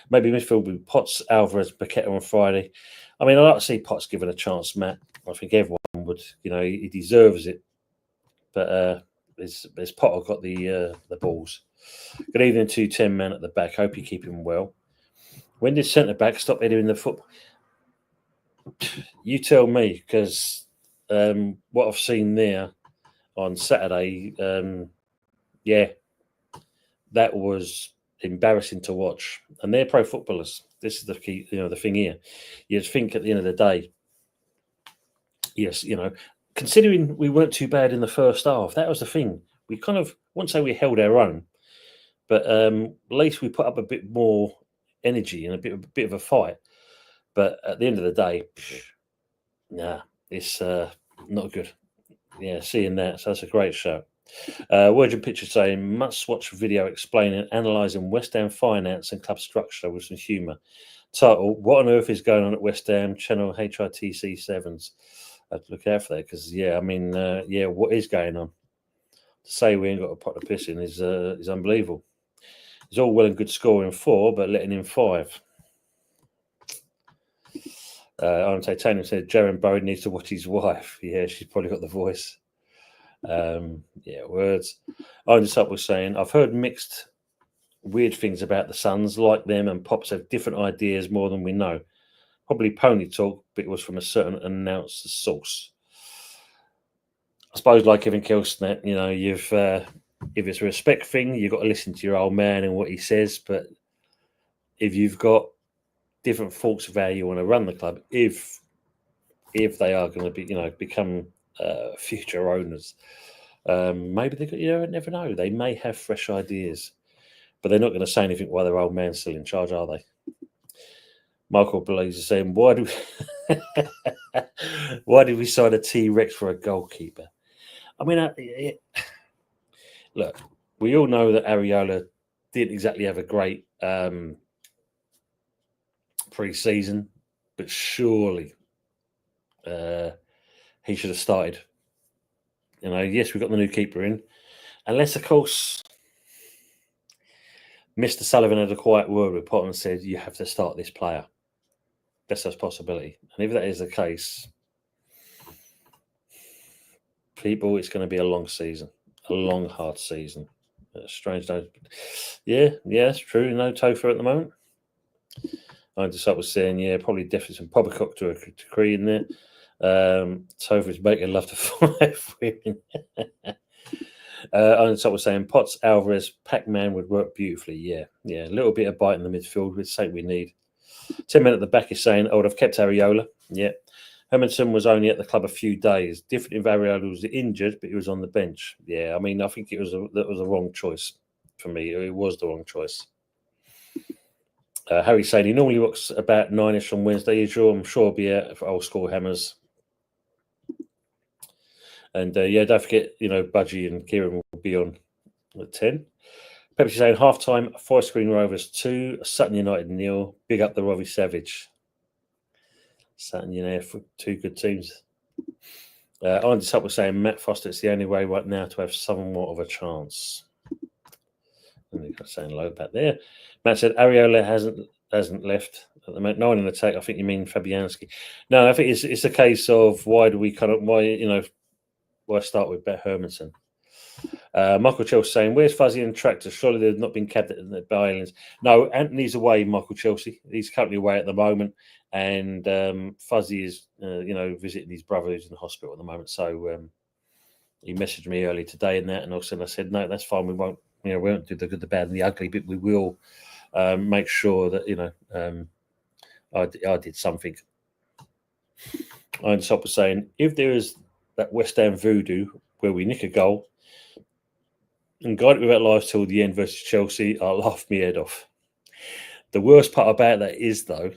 Maybe midfield with Potts, Alvarez, Paqueta on Friday. I mean, I'd like to see Potts given a chance, Matt. I think everyone would. You know, he deserves it. But there's Potter got the balls. Good evening to 10 men at the back. Hope you keep him well. When did centre back stop heading the football? You tell me, because what I've seen there on Saturday, yeah, that was embarrassing to watch. And they're pro footballers. This is the key, the thing here. You think at the end of the day, yes, considering we weren't too bad in the first half, that was the thing. We kind of, I wouldn't say we held our own, but at least we put up a bit more energy and a bit of a fight. But at the end of the day, nah, it's not good. Yeah, seeing that, so that's a great show. Word and Picture saying, must watch video explaining, analysing West Ham finance and club structure with some humour. Title, what on earth is going on at West Ham? Channel HRTC 7s. I have to look out for that because, yeah, I mean, what is going on? To say we ain't got a pot to piss in is unbelievable. It's all well and good scoring 4, but letting in 5. I'm Titanium said, Jaron Bowen needs to watch his wife. Yeah, she's probably got the voice. Yeah, words. I'm just up with saying, I've heard mixed, weird things about the Suns, like them and Pops have different ideas more than we know. Probably pony talk, but it was from a certain announced source. I suppose, like Kevin Kelsnet, you've if it's a respect thing, you've got to listen to your old man and what he says. But if you've got different thoughts of how you want to run the club, if they are going to be, become future owners, maybe they could, never know. They may have fresh ideas, but they're not going to say anything while their old man's still in charge, are they? Michael Blaze is saying, why did we sign a T-Rex for a goalkeeper? I mean, look, we all know that Areola didn't exactly have a great pre-season, but surely he should have started. Yes, we've got the new keeper in, unless, of course, Mr. Sullivan had a quiet word with Potter and said, you have to start this player. That's a possibility. And if that is the case, people, it's going to be a long season, a long, hard season. Strange. Yeah, it's true. No Topher at the moment. I just was saying, yeah, probably definitely some Poppycock to a degree in there. Topher's making love to 5 women. I was saying Potts, Alvarez, Pac-Man would work beautifully. Yeah, a little bit of bite in the midfield with something we need. 10 men at the back is saying, I've kept Areola. Yeah. Hermanson was only at the club a few days. Different if Areola was injured, but he was on the bench. Yeah, I mean, I think that was a wrong choice for me. It was the wrong choice. Harry's saying he normally works about 9ish on Wednesday. I'm sure he'll be out for Old School Hammers. And don't forget, Budgie and Kieran will be on at 10. Pepsi saying half-time, Forest Green Rovers 2, Sutton United 0. Big up the Robbie Savage. Sutton United for 2 good teams. Andy Sup was saying Matt Foster, it's the only way right now to have somewhat of a chance. And they've got saying low back there. Matt said Areola hasn't left at the moment. No one in attack. I think you mean Fabianski. No, I think it's a case of why start with Bet Hermanson. Michael Chelsea saying, where's Fuzzy and Tractor? Surely they've not been kept at the Islands. No, Anthony's away, Michael Chelsea. He's currently away at the moment. And Fuzzy is, visiting his brother who's in the hospital at the moment. So he messaged me early today in that. And also I said, no, that's fine. We won't do the good, the bad, and the ugly, but we will make sure that, I did something. I'm was saying, if there is that West Ham voodoo where we nick a goal and guide it without life till the end versus Chelsea, I'll laugh my head off. The worst part about that is, though,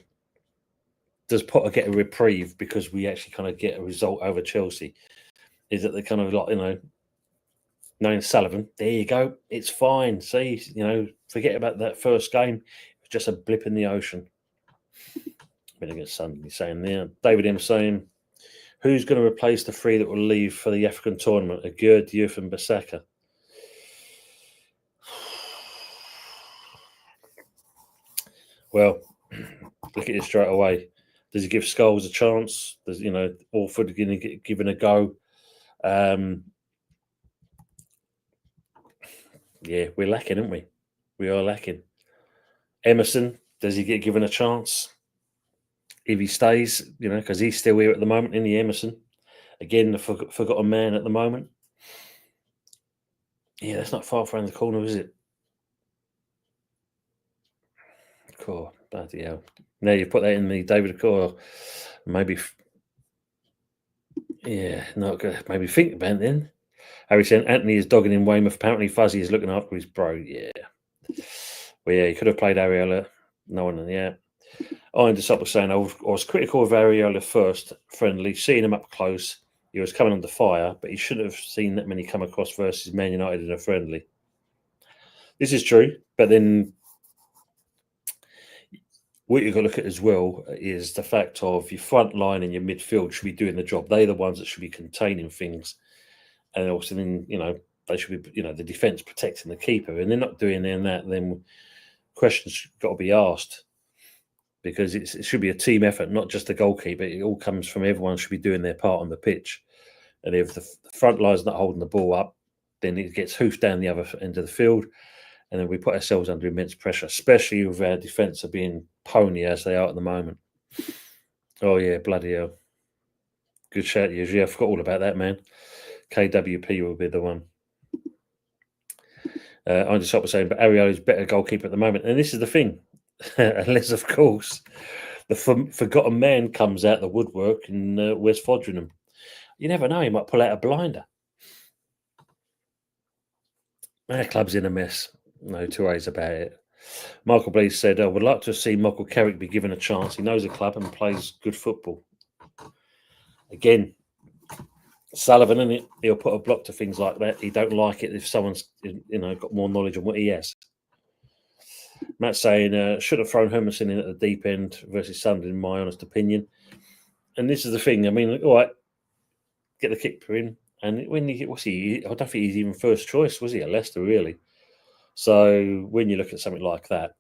does Potter get a reprieve because we actually kind of get a result over Chelsea? Is that they kind of Knowing Sullivan, there you go. It's fine. See, forget about that first game. It was just a blip in the ocean. Benedict Sunday saying there. David M saying, who's going to replace the three that will leave for the African tournament? Agur, Diouf and Basaka. Well, look at it straight away. Does he give Scholes a chance? Does Orford going to get given a go? Yeah, we're lacking, aren't we? We are lacking. Emerson, does he get given a chance? If he stays, because he's still here at the moment in the Emerson. Again, the forgotten man at the moment. Yeah, that's not far around the corner, is it? Cool, bloody hell. Now you put that in the David Core, maybe. Yeah, not good. Maybe think about it then. Harry said Anthony is dogging in Weymouth. Apparently, Fuzzy is looking after his bro. Yeah. Well, yeah, he could have played Areola. No one, yeah. Iron Desop was saying I was critical of Areola first, friendly, seeing him up close. He was coming under fire, but he shouldn't have seen that many come across versus Man United in a friendly. This is true, but then what you've got to look at as well is the fact of your front line and your midfield should be doing the job. They're the ones that should be containing things. And also then, they should be, the defence protecting the keeper. And they're not doing that, then questions got to be asked. Because it should be a team effort, not just the goalkeeper. It all comes from everyone should be doing their part on the pitch. And if the front line's not holding the ball up, then it gets hoofed down the other end of the field. And then we put ourselves under immense pressure, especially with our defence of being pony as they are at the moment. Oh, yeah, bloody hell. Good shout, you. Yeah, I forgot all about that, man. KWP will be the one. I'm just saying, but Areola is better goalkeeper at the moment. And this is the thing. Unless, of course, the forgotten man comes out the woodwork in West Fodringham. You never know, he might pull out a blinder. Our club's in a mess. No two ways about it. Michael Blease said, I would like to see Michael Carrick be given a chance. He knows the club and plays good football. Again, Sullivan, in it, he'll put a block to things like that. He don't like it if someone's got more knowledge on what he has. Matt's saying, should have thrown Hermanson in at the deep end versus Sunderland, in my honest opinion. And this is the thing. I mean, all right, get the kicker in. And when I don't think he's even first choice, was he, at Leicester, really? So when you look at something like that,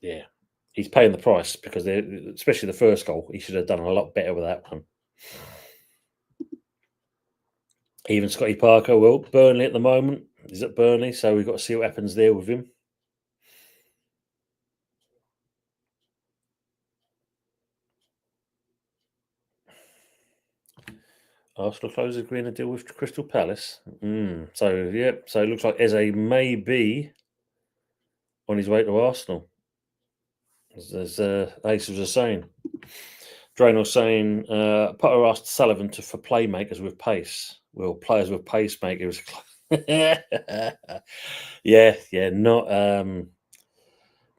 yeah, he's paying the price because, especially the first goal, he should have done a lot better with that one. Even Scotty Parker, well, Burnley at the moment. He's at Burnley, so we've got to see what happens there with him. Arsenal closes agreeing a deal with Crystal Palace. So it looks like Eze may be on his way to Arsenal. As Aces was saying. Drain was saying, Potter asked Sullivan for playmakers with pace. Well, players with pacemakers. yeah, not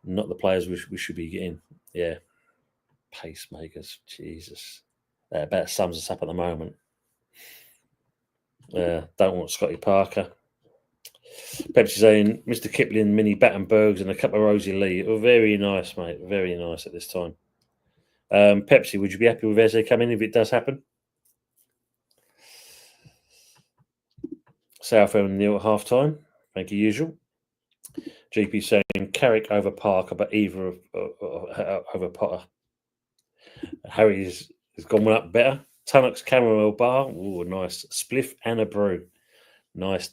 the players we should be getting. Yeah, pacemakers. Jesus, that about sums us up at the moment. Don't want Scotty Parker. Pepsi saying, Mr. Kipling, mini Battenbergs and a cup of Rosie Lee. Oh, very nice, mate. Very nice at this time. Pepsi, would you be happy with Eze coming if it does happen? Southend nil at half time. Thank you, usual. GP saying Carrick over Parker, but either over Potter. Harry's has gone one up better. Tunnock's caramel bar. Oh, nice. Spliff and a brew. Nice.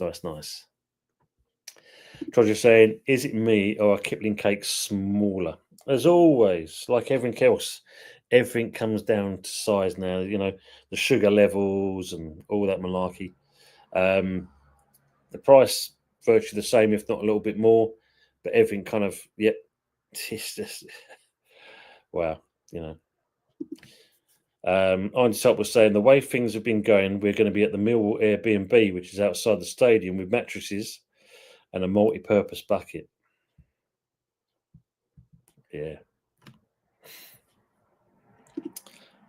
Troger saying, is it me or are Kipling cakes smaller? As always, like everything else, everything comes down to size now. The sugar levels and all that malarkey. The price virtually the same, if not a little bit more, but everything kind of, it's just, wow, Einstein was saying the way things have been going, we're going to be at the Millwall Airbnb, which is outside the stadium with mattresses and a multi-purpose bucket. Yeah.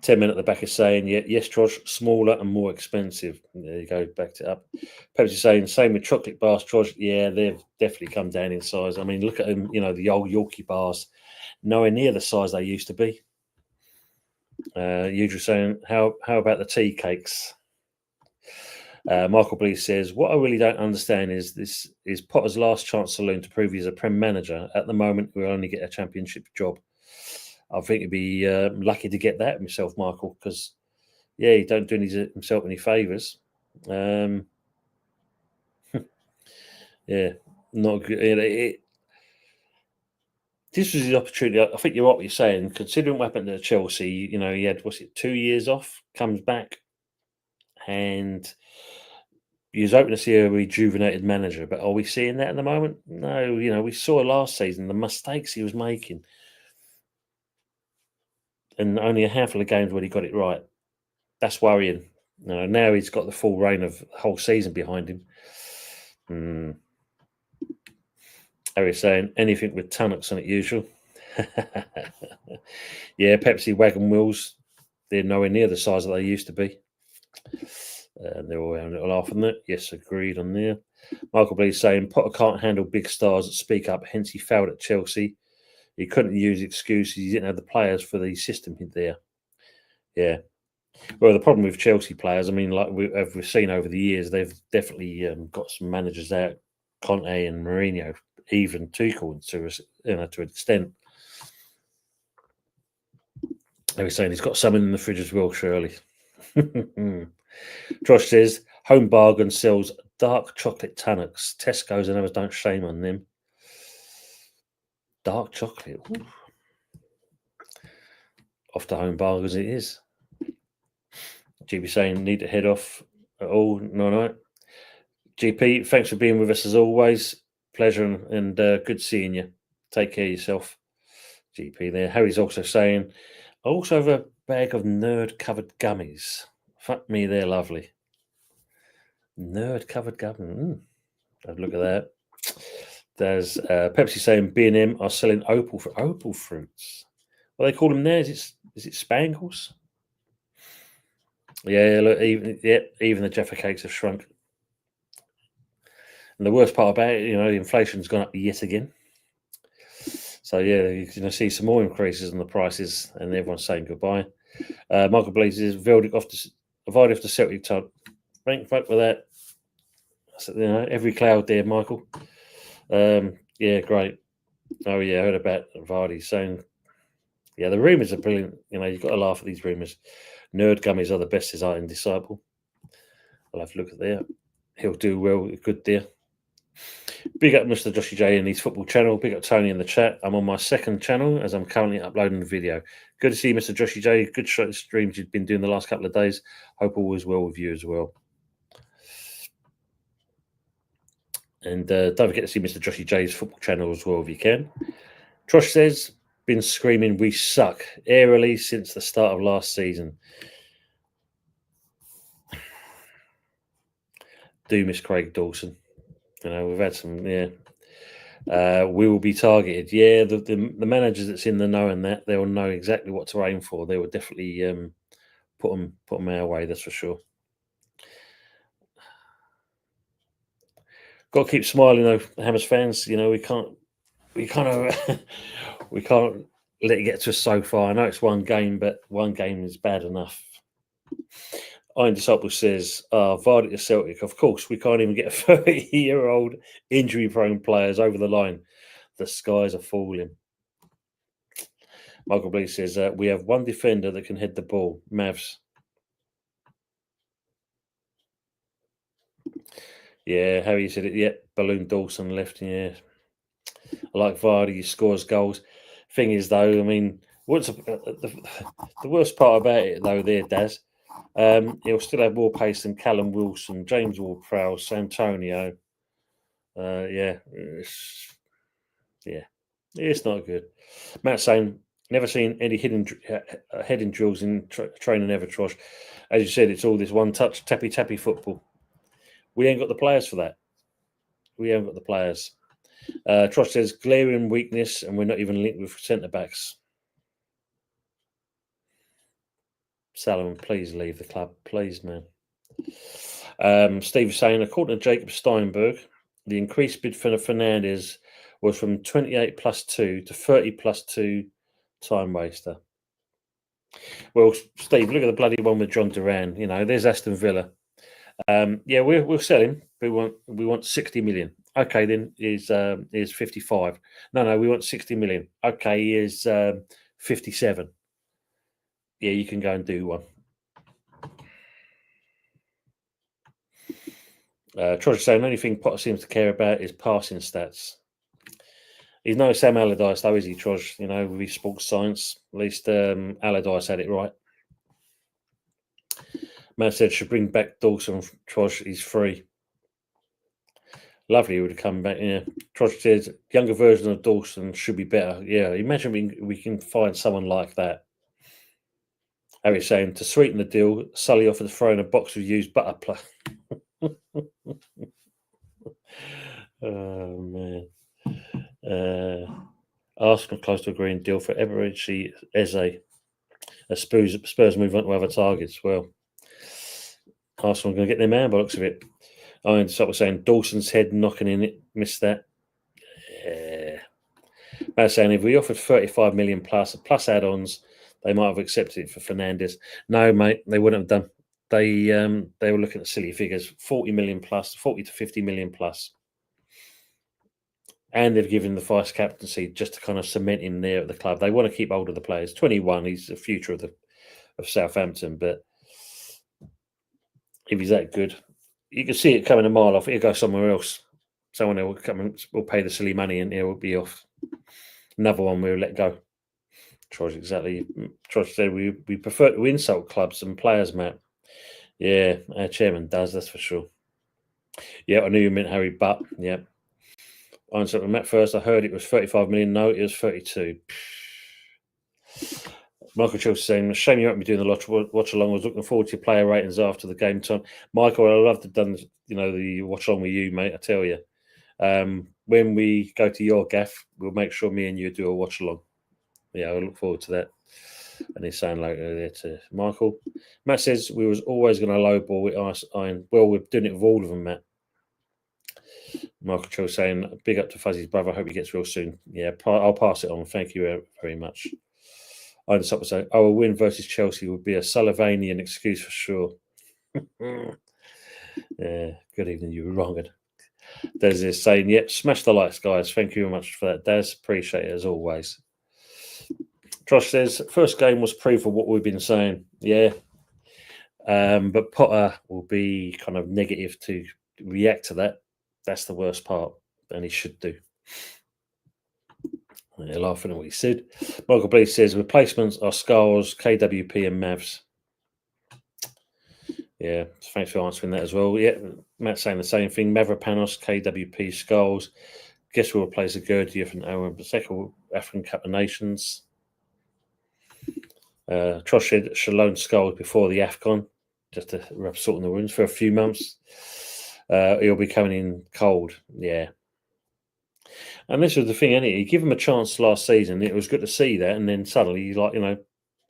10 Men at the back is saying, yeah, yes, Trosh, smaller and more expensive. There you go, backed it up. Pepsi saying, same with chocolate bars, Trosh. Yeah, they've definitely come down in size. I mean, look at them, the old Yorkie bars, nowhere near the size they used to be. Udra saying, how about the tea cakes? Michael Blees says, what I really don't understand is this is Potter's last chance saloon to prove he's a Prem manager. At the moment, we'll only get a championship job. I think he'd be lucky to get that himself, Michael, because, yeah, he don't do himself any favours. Yeah, not good. This was his opportunity. I think you're right what you're saying. Considering what happened to Chelsea, he had, 2 years off, comes back, and he was hoping to see a rejuvenated manager. But are we seeing that at the moment? No, we saw last season the mistakes he was making. And only a handful of games when he got it right. That's worrying. Now he's got the full reign of the whole season behind him. Harry's saying anything with Tunnocks on it usual. Yeah, Pepsi wagon wheels, they're nowhere near the size that they used to be. They're all having a little laugh on that. Yes, agreed on there. Michael Blees saying Potter can't handle big stars that speak up, hence he failed at Chelsea. He couldn't use excuses. He didn't have the players for the system there. Yeah. Well, the problem with Chelsea players, I mean, like we've seen over the years, they've definitely got some managers out, Conte and Mourinho, even Tuchel to an extent. They were saying he's got some in the fridge as well, Shirley. Josh says Home Bargain sells dark chocolate Tunnocks. Tesco's and others don't shame on them. Dark chocolate. Ooh. Off to Home Bargains it is. GP saying need to head off at all. No. GP, thanks for being with us as always. Pleasure and good seeing you. Take care of yourself. GP there. Harry's also saying, I also have a bag of nerd-covered gummies. Fuck me, they're lovely. Nerd-covered gummies. Have a look at that. There's Pepsi saying B&M are selling opal fruits. What do they call them there? Is it spangles? Yeah, look, even the Jaffa cakes have shrunk. And the worst part about it, the inflation's gone up yet again. So yeah, you're going to see some more increases in the prices, and everyone's saying goodbye. Michael Blees is Veldic off to Celtic time. Thank fuck for that. So, every cloud there, Michael. Yeah, great. Oh yeah, I heard about Vardy saying, yeah, the rumours are brilliant. You've got to laugh at these rumours. Nerd gummies are the best design disciple. I'll have to look at that. He'll do well, good there. Big up Mr. Joshy J and his football channel. Big up Tony in the chat. I'm on my second channel as I'm currently uploading the video. Good to see you, Mr. Joshy J. Good streams you've been doing the last couple of days. Hope all is well with you as well. And don't forget to see Mr. Joshy J's football channel as well if you can. Trosh says, been screaming, we suck airily since the start of last season. Do miss Craig Dawson. We've had some, we will be targeted. Yeah, the managers that's in the know and that, they'll know exactly what to aim for. They will definitely put them our way, that's for sure. Got to keep smiling though, Hammers fans. We can't let it get to us so far. I know it's one game, but one game is bad enough. Iron Disciple says, Vardy to Celtic. Of course, we can't even get 30-year-old injury-prone players over the line. The skies are falling. Michael Blees says, we have one defender that can head the ball. Mavs. Yeah, Harry said it. Yeah, Balloon Dawson left. Yeah. I like Vardy. He scores goals. Thing is, though, I mean, the worst part about it, though, there, Daz, he'll still have more pace than Callum Wilson, James Ward-Prowse, Santonio. It's not good. Matt saying, never seen any heading drills in training ever, Trosh. As you said, it's all this one-touch, tappy football. We ain't got the players for that. We haven't got the players. Trosh says, glaring weakness, and we're not even linked with centre-backs. Salomon, please leave the club, please, man. Steve is saying, according to Jacob Steinberg, the increased bid for Fernandes was from 28 plus 2 to 30 plus 2 time waster. Well, Steve, look at the bloody one with John Duran. You know, there's Aston Villa. Yeah, we'll sell him. We want 60 million. Okay, then is 55. No, we want 60 million. Okay, is 57. Yeah, you can go and do one. Troy saying the only thing Potter seems to care about is passing stats. He's no Sam Allardyce, though, is he, Trosh? You know, with his sports science. At least Allardyce had it right. Matt said, should bring back Dawson. Trosh, he's free. Lovely, he would have come back. Yeah. Trosh says, younger version of Dawson should be better. Yeah, imagine we can find someone like that. Harry's saying, to sweeten the deal, Sully offered to throw in a box of used butter plug. Oh, man. Arsenal close to agreeing deal for Eberechi Eze. Spurs move on to other targets. Well, Arsenal are going to get their man by the looks of it. I ended up saying Dawson's head knocking in it. Missed that. Yeah. Matt's saying if we offered 35 million plus add-ons, they might have accepted it for Fernandes. No, mate, they wouldn't have done. They were looking at silly figures, 40 million plus, 40 to 50 million plus. And they've given the vice captaincy just to kind of cement him there at the club. They want to keep hold of the players. 21, he's the future of Southampton. But if he's that good, you can see it coming a mile off. He'll go somewhere else. Someone will come and will pay the silly money, and he'll be off. Another one we'll let go. Troy said we prefer to insult clubs and players, Matt. Yeah, our chairman does, that's for sure. Yeah, I knew you meant Harry Butt. Yeah. I answered with Matt first. I heard it was 35 million. No, it was 32. Michael Chelsea saying, shame you won't be doing the watch along. I was looking forward to your player ratings after the game time. Michael, I'd love to have done the watch along with you, mate. I tell you. When we go to your gaff, we'll make sure me and you do a watch along. Yeah, I look forward to that. And he's saying there to Michael. Matt says we was always going to lowball with Iron. Well, we're doing it with all of them, Matt. Michael Cho saying, big up to Fuzzy's brother. I hope he gets real soon. Yeah, I'll pass it on. Thank you very much. I just say, a win versus Chelsea would be a Sullivanian excuse for sure. Yeah, good evening. You were wrong. Des is saying, yep, smash the likes, guys. Thank you very much for that, Des. Appreciate it as always. Trosh says, first game was proof of what we've been saying. Yeah. But Potter will be kind of negative to react to that. That's the worst part, and he should do. They're laughing at what he said. Michael Blease says, replacements are Skulls, KWP, and Mavs. Yeah, thanks for answering that as well. Yeah, Matt's saying the same thing. Mavropanos, KWP, Skulls. Guess we'll replace Agurdia from Aaron Baseko, African Cup of Nations. Trosh said Shalom Skulls before the AFCON, just to rub salt in the wounds for a few months. He'll be coming in cold, yeah. And this was the thing, anyway. You give him a chance last season. It was good to see that, and then suddenly,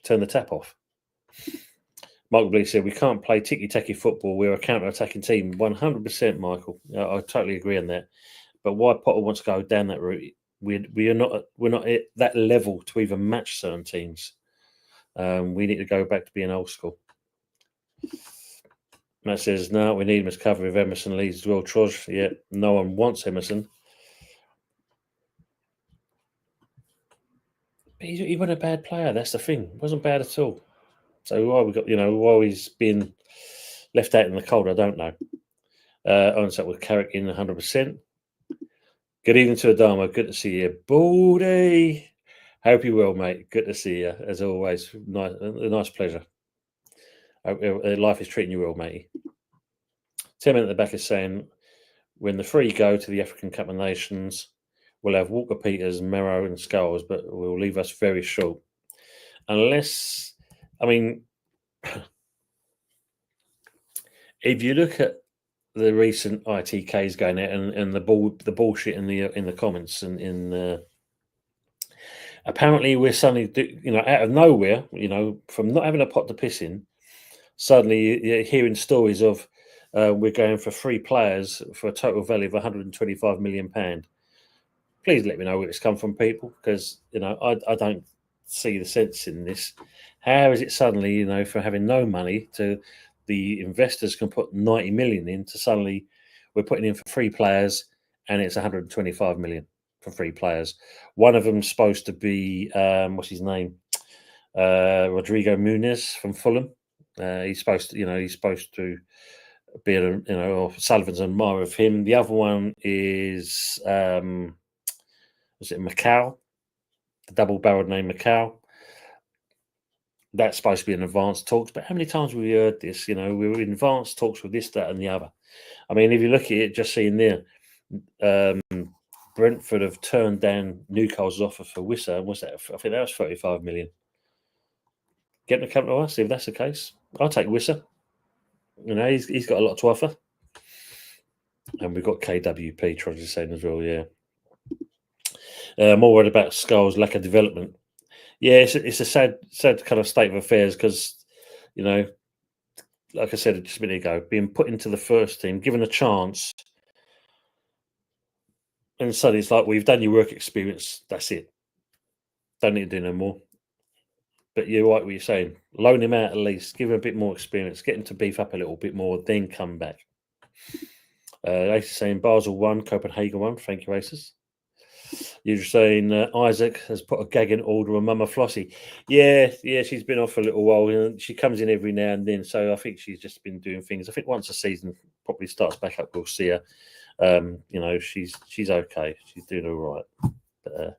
turn the tap off. Michael Bleak said, we can't play ticky-tacky football. We're a counter-attacking team. 100%, Michael. I totally agree on that. But why Potter wants to go down that route, we're not at that level to even match certain teams. We need to go back to being old school. Matt says, no, we need him as cover if Emerson leads as well. Trosh, yeah, no one wants Emerson. But he wasn't a bad player. That's the thing. He wasn't bad at all. So why he's been left out in the cold, I don't know. On set with Carrick in 100%. Good evening to Adama. Good to see you. Baldy. Hope you well, mate. Good to see you, as always. A nice pleasure. Life is treating you well, matey. Tim at the back is saying, when the three go to the African Cup of Nations, we'll have Walker Peters, Merrow and Skulls, but will leave us very short. Unless, if you look at the recent ITKs going out and the bullshit in the comments and Apparently, we're suddenly, out of nowhere, from not having a pot to piss in, suddenly you're hearing stories of we're going for 3 players for a total value of £125 million. Please let me know where it's come from, people, because I don't see the sense in this. How is it suddenly, for having no money, to the investors can put 90 million in, to suddenly we're putting in for 3 players and it's 125 million for 3 players. One of them's supposed to be what's his name, Rodrigo Muniz from Fulham. He's supposed to be or Sullivan's admirer of him. The other one is was it Macau? The double-barreled name Macau. That's supposed to be in advanced talks, but how many times have we heard this? We were in advanced talks with this, that, and the other. I mean, if you look at it, just seeing there, Brentford have turned down Newcastle's offer for Wissa. What's that? I think that was 35 million. Get them to come to us if that's the case. I'll take Wissa. He's got a lot to offer. And we've got KWP, Trojan saying as well, yeah. More worried about Skull's lack of development. Yeah, it's a sad kind of state of affairs because, like I said just a minute ago, being put into the first team, given a chance, and suddenly it's like, well, you've done your work experience, that's it. Don't need to do no more. But you're right what you're saying. Loan him out at least, give him a bit more experience, get him to beef up a little bit more, then come back. Ace is saying Basel 1, Copenhagen 1. Thank you, Aces. You're saying Isaac has put a gagging order on Mama Flossie. Yeah, she's been off for a little while. And she comes in every now and then, so I think she's just been doing things. I think once the season probably starts back up, we'll see her. She's okay. She's doing all right. But,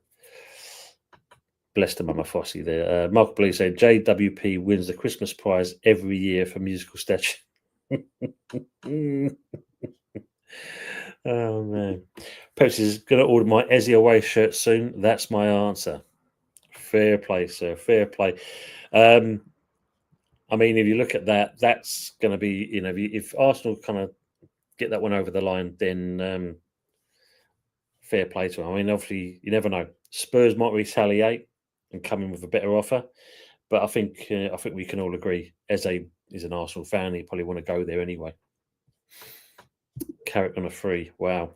bless the Mama Flossie there. Mark Blue said JWP wins the Christmas prize every year for musical statue. Oh man, Pepsi is going to order my Ezzy away shirt soon. That's my answer. Fair play, sir. Fair play. I mean, if you look at that, that's going to be, if Arsenal kind of get that one over the line, then fair play to them. I mean, obviously, you never know. Spurs might retaliate and come in with a better offer, but I think we can all agree, Eze is an Arsenal fan. He probably want to go there anyway. Carrick on a free. Wow.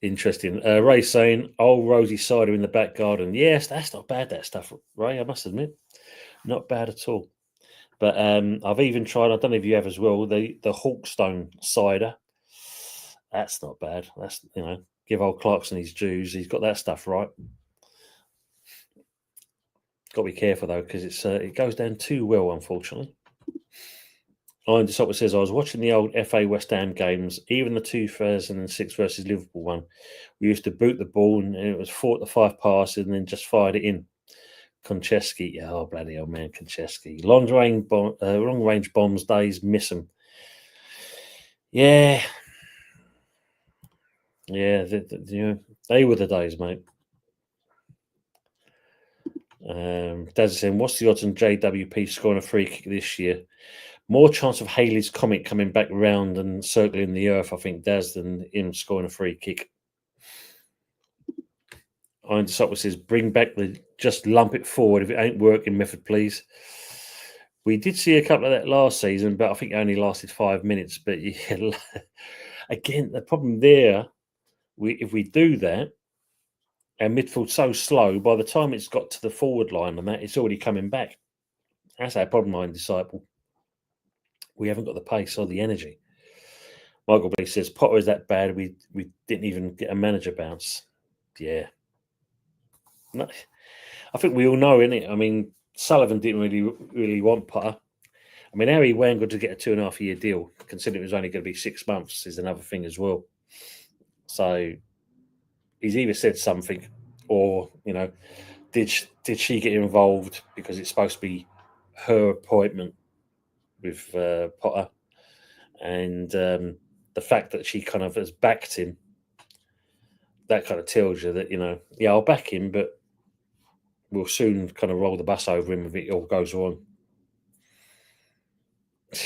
Interesting. Ray saying, old Rosie cider in the back garden. Yes, that's not bad, that stuff, Ray, I must admit. Not bad at all. But I've even tried, I don't know if you have as well, the Hawkstone cider. That's not bad. That's, give old Clarkson his dues. He's got that stuff right. Got to be careful, though, because it goes down too well, unfortunately. Iron Disciple says, I was watching the old FA West Ham games, even the 2006 versus Liverpool one. We used to boot the ball and it was 4 to 5 passes and then just fired it in. Konchesky, oh, bloody hell, man, Konchesky. Long range bombs days, miss them. Yeah. Yeah, they were the days, mate. Daz is saying, what's the odds on JWP scoring a free kick this year? More chance of Haley's comet coming back round and circling the earth, I think, Daz, than him scoring a free kick. Iron Disciple says, bring back the just lump it forward if it ain't working method, please. We did see a couple of that last season, but I think it only lasted 5 minutes. But yeah, again, the problem there, if we do that, our midfield's so slow, by the time it's got to the forward line and that, it's already coming back. That's our problem, Iron Disciple. We haven't got the pace or the energy. Michael B says, Potter is that bad, we didn't even get a manager bounce. Yeah. No, I think we all know, innit? I mean, Sullivan didn't really want Potter. I mean, Harry Wangled to get a 2.5-year deal, considering it was only going to be 6 months, is another thing as well. So he's either said something or, did she get involved because it's supposed to be her appointment with Potter, and the fact that she kind of has backed him, that kind of tells you that, yeah, I'll back him, but we'll soon kind of roll the bus over him if it all goes wrong.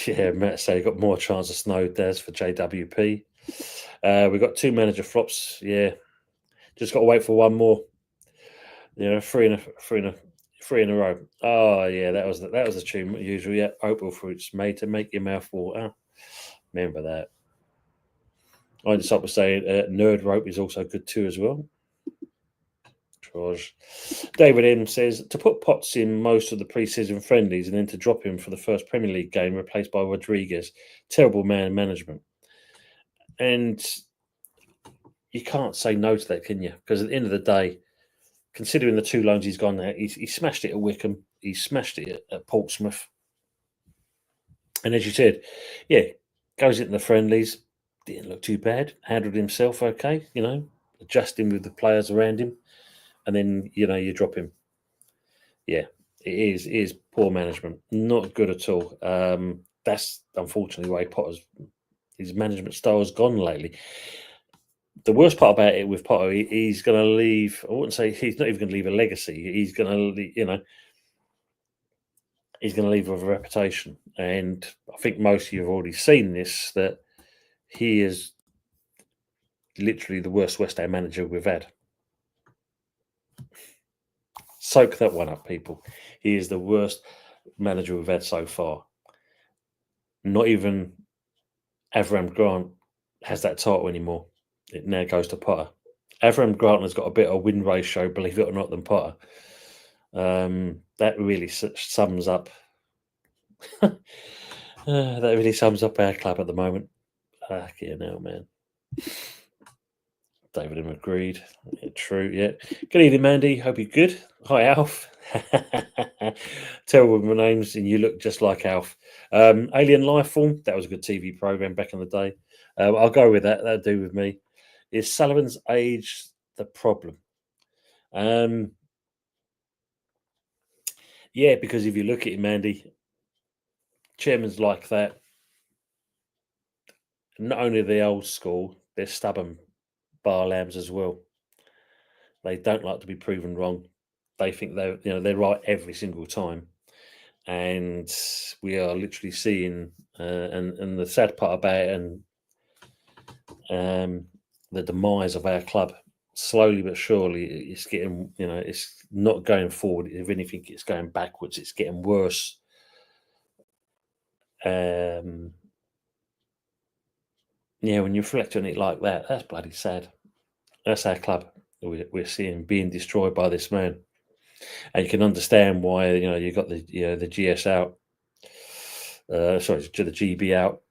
Yeah, Matt say got more chance of snow, Des, for JWP. We've got 2 manager flops. Yeah, just got to wait for one more. Three in a row. Oh yeah, that was the tune usual. Yeah, opal fruits made to make your mouth water. Remember that. I just up with saying nerd rope is also good too as well. George. David M says to put Potts in most of the pre-season friendlies and then to drop him for the first Premier League game replaced by Rodriguez. Terrible man management. And you can't say no to that, can you? Because at the end of the day, considering the 2 loans he's gone there, he smashed it at Wickham, he smashed it at Portsmouth. And as you said, yeah, goes into the friendlies, didn't look too bad, handled himself okay, adjusting with the players around him. And then, you drop him. Yeah, it is poor management. Not good at all. That's unfortunately the way his management style has gone lately. The worst part about it with Potter, he's going to leave. I wouldn't say he's not even going to leave a legacy. He's going to, he's going to leave with a reputation. And I think most of you have already seen this, that he is literally the worst West Ham manager we've had. Soak that one up, people. He is the worst manager we've had so far. Not even Avram Grant has that title anymore. It now goes to Potter. Avram Grant has got a better win ratio, believe it or not, than Potter. That really sums up. That really sums up our club at the moment. Yeah, now, man. David and agreed. Yeah, true. Yeah. Good evening, Mandy. Hope you're good. Hi, Alf. Terrible with my names, and you look just like Alf. Alien Lifeform. That was a good TV program back in the day. I'll go with that. That'll do with me. Is Sullivan's age the problem? Yeah, because if you look at him, Mandy, chairman's like that. Not only the old school, they're stubborn bar lambs as well. They don't like to be proven wrong. They think they're right every single time, and we are literally seeing and the sad part about it and the demise of our club slowly but surely. It's getting it's not going forward. If anything, it's going backwards. It's getting worse. Yeah, when you reflect on it like that, that's bloody sad. That's our club we're seeing being destroyed by this man, and you can understand why. You got the the GS out, the GB out,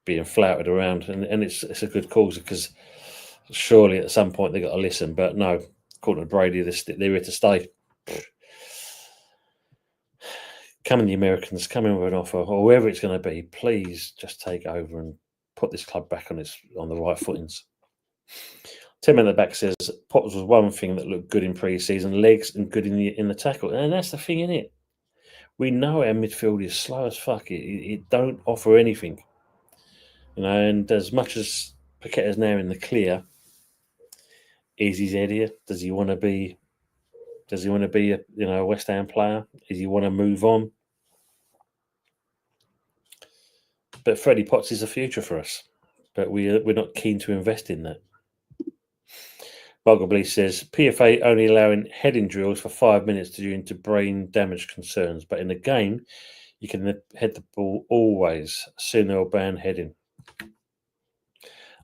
being flouted around, and it's a good cause because surely at some point they got to listen. But no, according to Brady, they're here to stay. Come in, the Americans, come in with an offer, or whoever it's going to be. Please just take over and put this club back on the right footings. Tim in the back says Potters was one thing that looked good in pre-season, legs and good in the tackle, and that's the thing, innit? We know our midfield is slow as fuck. It don't offer anything, And as much as Paqueta's now in the clear, is his head here? Does he want to be? Does he want to be a West Ham player? Does he want to move on? But Freddie Potts is the future for us, but we're not keen to invest in that. Boggleby says PFA only allowing heading drills for 5 minutes due to brain damage concerns, but in the game you can head the ball always. Soon they'll ban heading.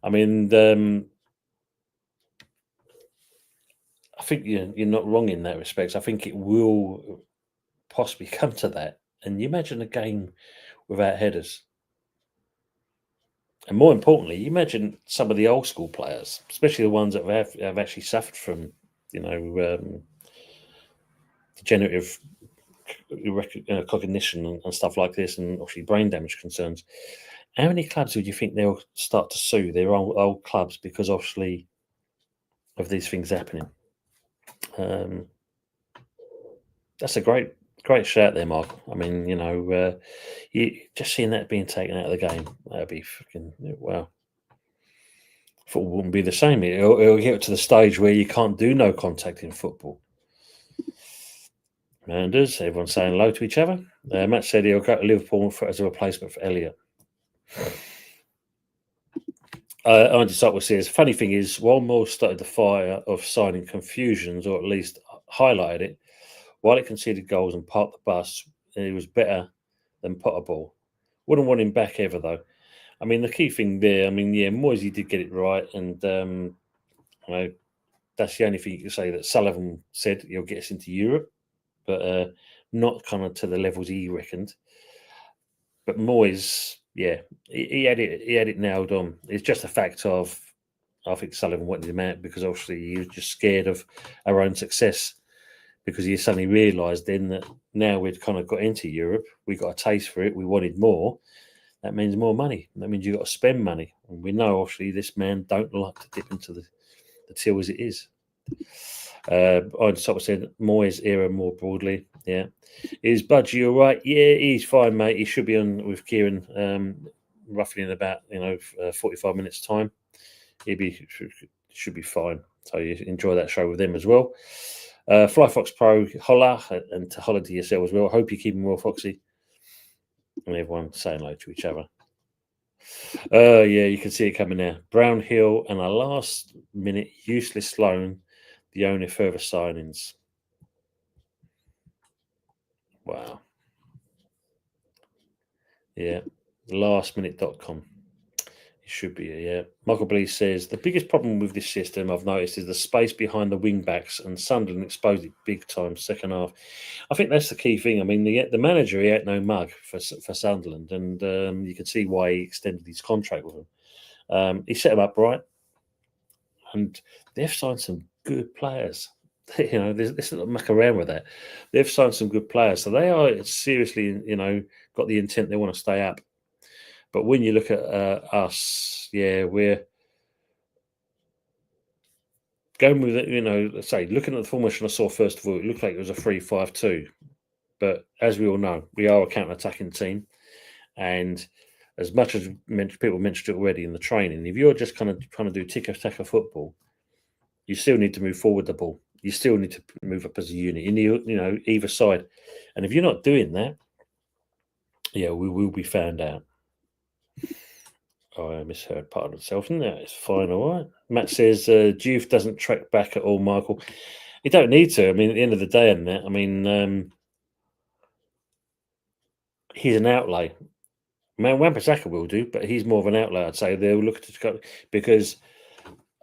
I mean, I think you're not wrong in that respect. I think it will possibly come to that. And you imagine a game without headers. And more importantly, you imagine some of the old school players, especially the ones that have actually suffered from, degenerative cognition and stuff like this, and obviously brain damage concerns. How many clubs would you think they'll start to sue their old clubs because obviously of these things happening? That's a great shout there, Mark. I mean, you just seeing that being taken out of the game, that'd be fucking wow. Football wouldn't be the same. It'll get to the stage where you can't do no contact in football. Manders, everyone's saying hello to each other. Matt said he'll go to Liverpool as a replacement for Elliott. Andy Sutwell says, funny thing is, while Moore started the fire of signing confusions, or at least highlighted it, while it conceded goals and parked the bus, he was better than Potterball. Wouldn't want him back ever, though. I mean, the key thing there, I mean, yeah, Moisey did get it right, and you know, that's the only thing you can say that Sullivan said he'll get us into Europe, but not kind of to the levels he reckoned. But Moyes, yeah, he had it nailed on. It's just a fact of, I think Sullivan wanted him out because obviously he was just scared of our own success, because he suddenly realised then that now we'd kind of got into Europe, we got a taste for it, we wanted more. That means more money. That means you've got to spend money. And we know, obviously, this man don't like to dip into the till as it is. I'd sort of said Moyes era more broadly. Yeah. Is Budgie all right? Yeah, he's fine, mate. He should be on with Kieran roughly in about 45 minutes time. Should be fine. So you enjoy that show with them as well. Flyfox Pro, holla, and to holla to yourself as well. Hope you're keeping well, Foxy. And everyone saying hello to each other. Yeah, you can see it coming now. Brownhill and a last minute useless loan, the only further signings. Wow. Yeah, lastminute.com. It should be, yeah. Michael Blees says, the biggest problem with this system I've noticed is the space behind the wing backs, and Sunderland exposed it big time second half. I think that's the key thing. I mean, the manager, he had no mug for Sunderland, and you can see why he extended his contract with them. He set them up right, and they've signed some good players. There's not muck around with that. They've signed some good players, so they are seriously, got the intent they want to stay up. But when you look at us, yeah, we're going with it, let's say, looking at the formation I saw first of all, it looked like it was a 3-5-2. But as we all know, we are a counter-attacking team. And as much as people mentioned it already in the training, if you're just kind of trying to do tick-tack football, you still need to move forward the ball. You still need to move up as a unit, in either side. And if you're not doing that, yeah, we will be found out. Oh, I misheard part of itself, isn't it? It's fine, all right. Matt says, Juve doesn't track back at all, Michael. You don't need to. I mean, at the end of the day, on that, I mean, he's an outlay. Man, Wan-Bissaka will do, but he's more of an outlay, I'd say. They'll look to go, because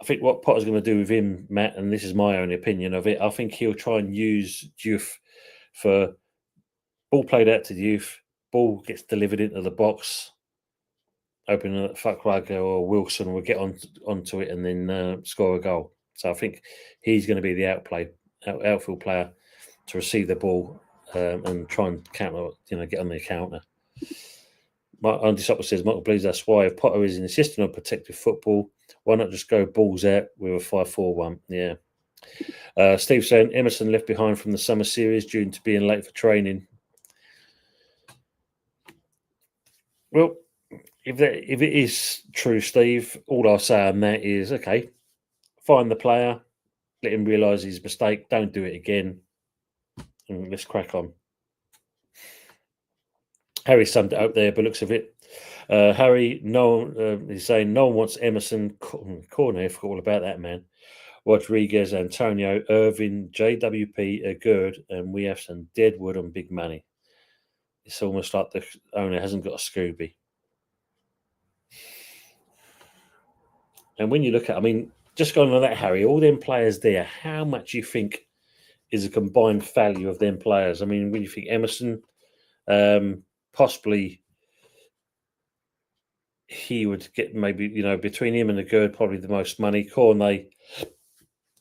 I think what Potter's going to do with him, Matt, and this is my own opinion of it, I think he'll try and use Juve for ball played out to Juve, ball gets delivered into the box, opening up Fuckrugger or Wilson will get onto it and then score a goal. So I think he's going to be the outfield player to receive the ball and try and counter, get on the counter. Andy Sopper says, Michael believes that's why if Potter is insisting on protective football, why not just go balls out with a 5-4-1? Yeah. Steve saying Emerson left behind from the summer series due to being late for training. Well, if it is true, Steve, all I'll say on that is, okay, find the player, let him realise his mistake, don't do it again, and let's crack on. Harry summed it up there, but looks of it. Harry, he's saying no one wants Emerson, Corner, I forgot all about that man, Rodriguez, Antonio, Irvin, JWP, Gerd, and we have some dead wood on big money. It's almost like the owner hasn't got a Scooby. And when you look at, just going on that, Harry, all them players there, how much you think is a combined value of them players? When you think Emerson, possibly he would get maybe, between him and the Gerd, probably the most money. Cornet, a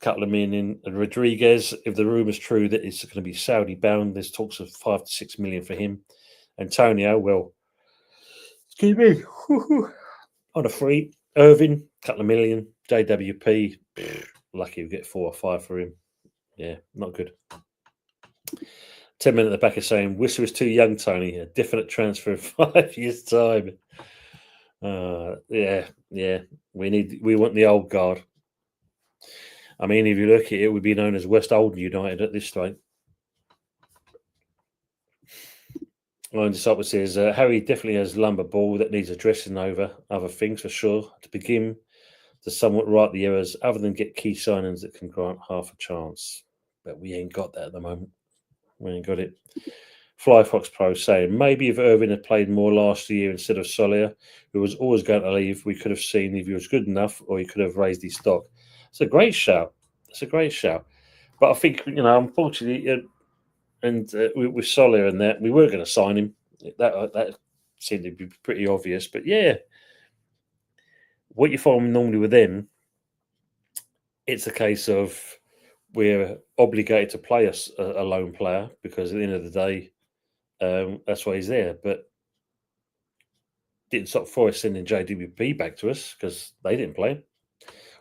couple of million. And Rodriguez, if the rumour's true that it's going to be Saudi bound, there's talks of 5 to 6 million for him. Antonio, well, excuse me, on a free. Irvin, a couple of million. JWP, lucky we get 4 or 5 for him. Yeah, not good. 10 minutes at the back is saying, Whistle is too young, Tony. A definite transfer in 5 years' time. Yeah. We want the old guard. If you look at it, it would be known as West Oldham United at this time. Line Disciple says, Harry definitely has lumber ball that needs addressing over other things for sure. To begin to somewhat right the errors, other than get key signings that can grant half a chance. But we ain't got that at the moment. We ain't got it. Flyfox Pro saying, maybe if Irving had played more last year instead of Solia, who was always going to leave, we could have seen if he was good enough or he could have raised his stock. It's a great shout. It's a great shout. But I think, unfortunately, with Solia and that, we were going to sign him. That seemed to be pretty obvious. But yeah, what you find normally with them, it's a case of we're obligated to play a lone player because at the end of the day, that's why he's there. But didn't stop Forest sending JWP back to us because they didn't play him.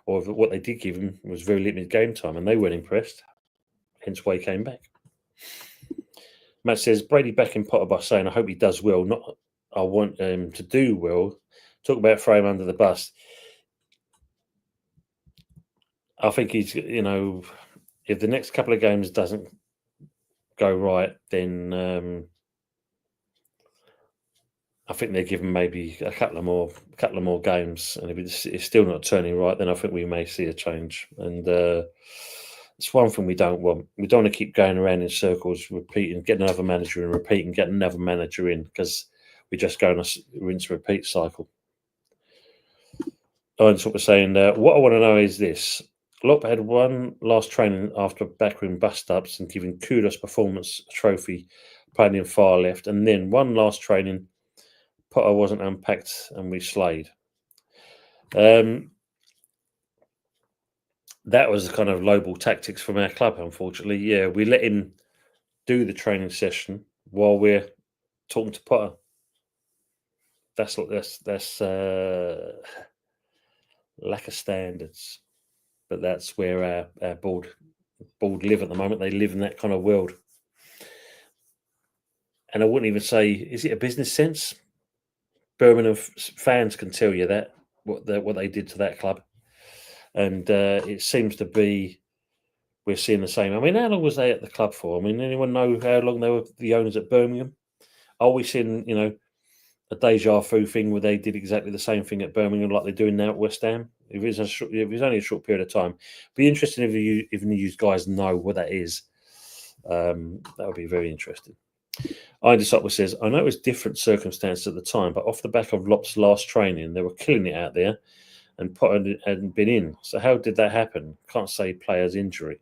Or what they did give him was very limited game time and they weren't impressed. Hence why he came back. Matt says, Brady backing Potter by saying, I hope he does well. Not I want him to do well. Talk about throwing him under the bus. I think he's, if the next couple of games doesn't go right, then I think they're given maybe a couple of more games, and if it's still not turning right, then I think we may see a change. And it's one thing we don't want. We don't want to keep going around in circles, repeating, getting another manager and repeating, getting another manager in, because we just go on a rinse repeat cycle. And so we're saying, what I want to know is this. Lop had one last training after backroom bust-ups and giving kudos performance trophy playing in far left, and then one last training, Potter wasn't unpacked and we slayed. That was the kind of lowball tactics from our club, unfortunately. Yeah, we let him do the training session while we're talking to Potter. That's lack of standards. But that's where our board live at the moment. They live in that kind of world. And I wouldn't even say, is it a business sense? Birmingham fans can tell you that, what they did to that club. And it seems to be, we're seeing the same. I mean, how long was they at the club for? I mean, anyone know how long they were the owners at Birmingham? Are we seeing, a deja vu thing where they did exactly the same thing at Birmingham like they're doing now at West Ham? If it's only a short period of time, be interesting if you guys know what that is. That would be very interesting. Ida Sopler says, I know it was different circumstances at the time, but off the back of Lop's last training, they were killing it out there and Potter hadn't been in. So how did that happen? Can't say player's injury.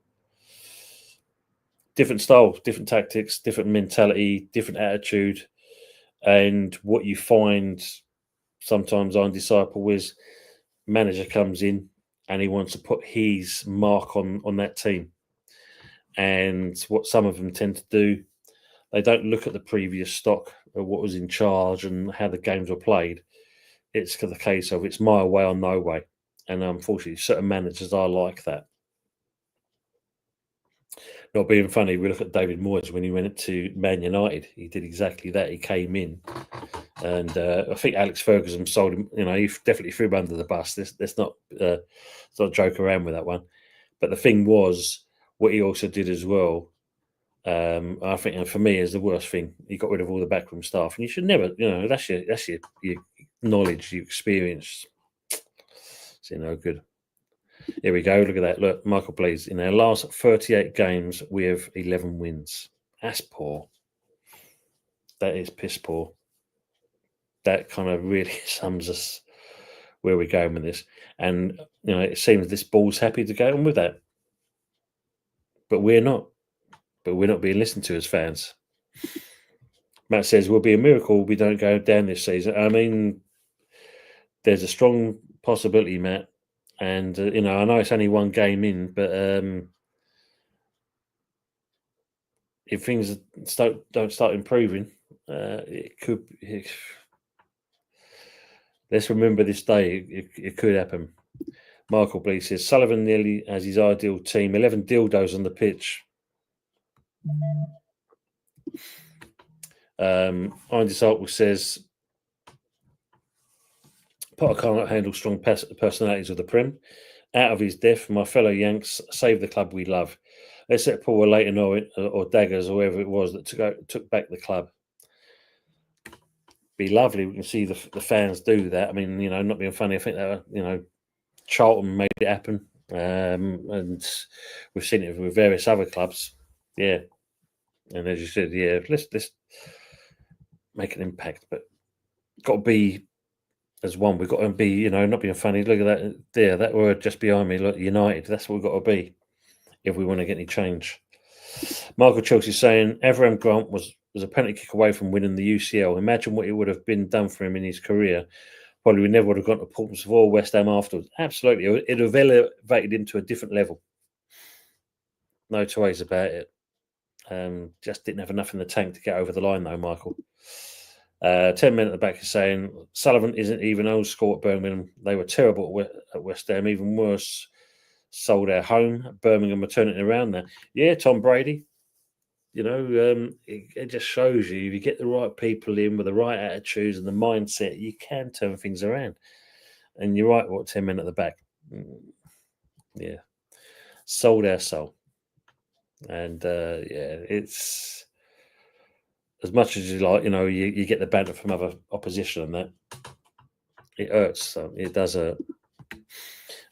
Different styles, different tactics, different mentality, different attitude. And what you find sometimes on Disciple is manager comes in and he wants to put his mark on that team. And what some of them tend to do, they don't look at the previous stock or what was in charge and how the games were played. It's the case of it's my way or no way. And unfortunately, certain managers are like that. Not being funny, we look at David Moyes when he went to Man United. He did exactly that. He came in. And I think Alex Ferguson sold him. He definitely threw him under the bus. Let's not joke around with that one. But the thing was, what he also did as well, I think, and for me, is the worst thing. He got rid of all the backroom staff, and you should never, that's your knowledge, your experience. It's no good. Here we go. Look at that. Look, Michael Blaze. In our last 38 games, we have 11 wins. That's poor. That is piss poor. That kind of really sums us where we're going with this. And, it seems this ball's happy to go on with that. But we're not. But we're not being listened to as fans. Matt says, will be a miracle we don't go down this season. I mean, there's a strong possibility, Matt. And, I know it's only one game in, but if things don't start improving, it could... let's remember this day. It could happen. Michael Blees says, Sullivan nearly has his ideal team. 11 dildos on the pitch. Andy Saltwell says, Potter can't handle strong personalities of the Prem. Out of his depth, my fellow Yanks, save the club we love. Let's let Paul Leighton or Daggers, or whoever it was that took back the club. Be lovely. We can see the fans do that. I mean, not being funny. I think that, Charlton made it happen, and we've seen it with various other clubs. Yeah, and as you said, yeah, let's make an impact, but got to be as one. We've got to be, not being funny. Look at that there, that word just behind me. Look, united. That's what we've got to be if we want to get any change. Michael Chelsea saying Avram Grant was a penalty kick away from winning the UCL. Imagine what it would have been done for him in his career. Probably we never would have gone to Portsmouth or West Ham afterwards. Absolutely, it would have elevated him to a different level. No two ways about it. Just didn't have enough in the tank to get over the line, though, Michael. 10 men at the back is saying Sullivan isn't even old school at Birmingham. They were terrible at West Ham, even worse. Sold our home. Birmingham are turning it around there. Yeah, Tom Brady. It just shows you if you get the right people in with the right attitudes and the mindset, you can turn things around. And you're right, 10 men at the back. Yeah. Sold our soul. And it's as much as you like, you get the banter from other opposition and that. It hurts. So it does hurt.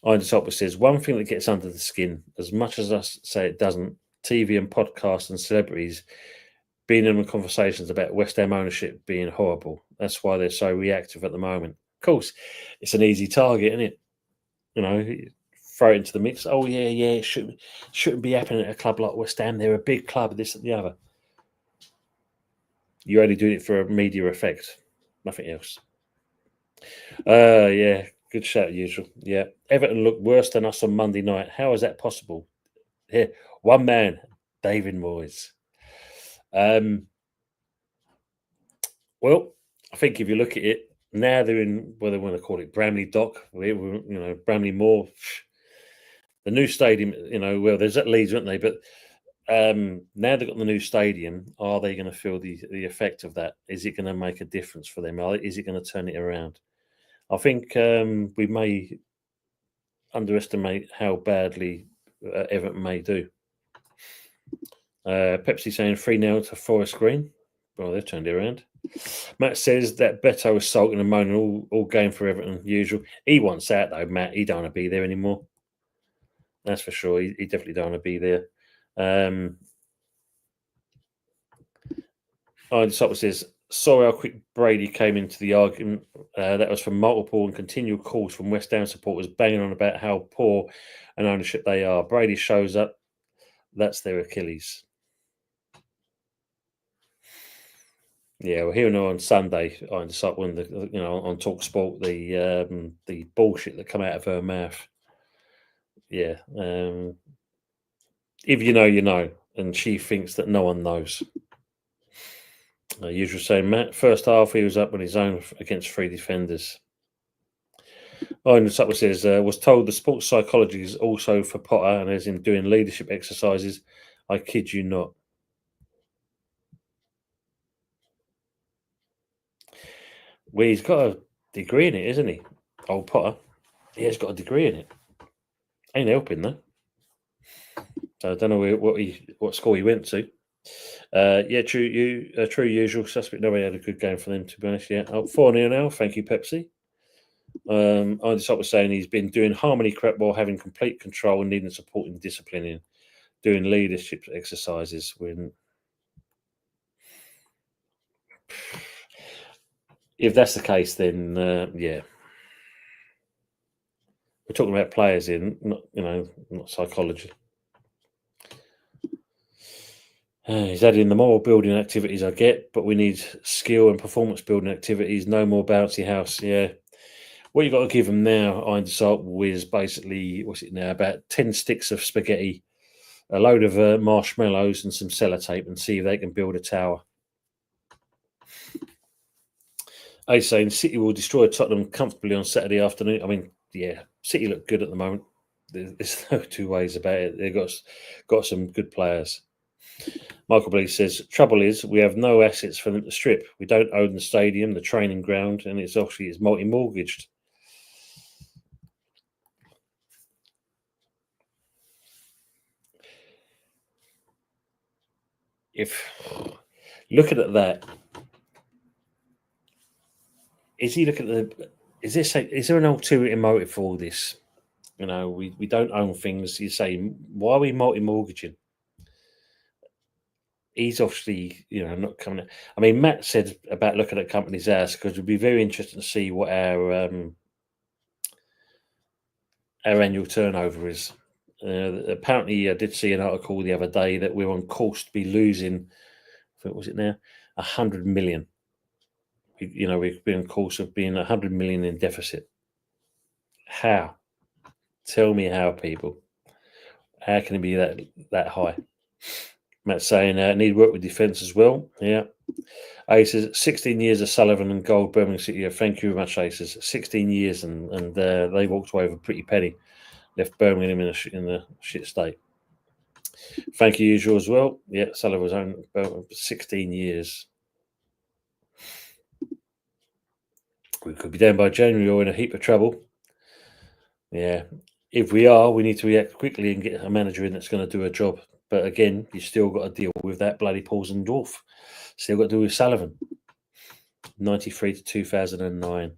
Iron Topper says, one thing that gets under the skin, as much as I say it doesn't, TV and podcasts and celebrities being in conversations about West Ham ownership being horrible. That's why they're so reactive at the moment. Of course, it's an easy target, isn't it? Throw it into the mix. Oh, yeah, it shouldn't be happening at a club like West Ham. They're a big club, this and the other. You're only doing it for a media effect, nothing else. Yeah, good shout, usual. Yeah, Everton looked worse than us on Monday night. How is that possible? Here, one man, David Moyes. Well, I think if you look at it, now they're in, what they want to call it, Bramley Dock, Bramley Moor. The new stadium, well, there's at Leeds, aren't they? But now they've got the new stadium. Are they going to feel the effect of that? Is it going to make a difference for them? Is it going to turn it around? I think we may underestimate how badly Everton may do. Pepsi saying 3-0 to Forest Green. Well, they've turned it around. Matt says that Beto was sulking and moaning all game for Everton, usual. He wants out, though, Matt. He don't want to be there anymore. That's for sure. He definitely don't want to be there. Iron Topper says, sorry how quick Brady came into the argument. That was from multiple and continual calls from West Ham supporters banging on about how poor an ownership they are. Brady shows up. That's their Achilles. Yeah, we're hearing on Sunday on on Talk Sport the bullshit that come out of her mouth. Yeah, if you know, and she thinks that no one knows. Usual saying, Matt. First half, he was up on his own against 3 defenders. Iron Supper says, was told the sports psychology is also for Potter and as in doing leadership exercises. I kid you not. Well, he's got a degree in it, isn't he? Old Potter. He has got a degree in it. Ain't helping though. So I don't know what school he went to. Yeah, true usual suspect. Nobody had a good game for them, to be honest. Yeah, 4-0 now. Thank you, Pepsi. I just was saying he's been doing harmony crap while having complete control and needing support and disciplining, doing leadership exercises. If that's the case, then yeah, we're talking about players in, not psychology. He's adding the moral building activities I get, but we need skill and performance building activities. No more bouncy house. Yeah. What you got to give them now, Iron Salt, is basically, what's it now, about 10 sticks of spaghetti, a load of marshmallows and some sellotape and see if they can build a tower. I saying City will destroy Tottenham comfortably on Saturday afternoon. I mean, yeah, City look good at the moment. There's no two ways about it. They've got some good players. Michael Blees says, trouble is we have no assets for them to strip. We don't own the stadium, the training ground, and it's multi-mortgaged. If looking at that, is he looking at is there an ulterior motive for all this? You know, we don't own things. You say, why are we multi-mortgaging? He's obviously, not coming. I mean, Matt said about looking at company's house because it'd be very interesting to see what our annual turnover is. Apparently, I did see an article the other day that we're on course to be losing. What was it now? 100 million. We've been on course of being 100 million in deficit. How? Tell me how, people. How can it be that high? Matt's saying need work with defence as well. Yeah. Aces, 16 years of Sullivan and Gold, Birmingham City. Yeah, thank you very much, Aces. 16 years and they walked away with a pretty penny. Left Birmingham in a shit state. Thank you, usual as well. Yeah, Sullivan was on 16 years. We could be down by January or in a heap of trouble. Yeah. If we are, we need to react quickly and get a manager in that's going to do a job. But again, you still got to deal with that bloody Paulson-Dorf. Still got to deal with Sullivan. 93 to 2009.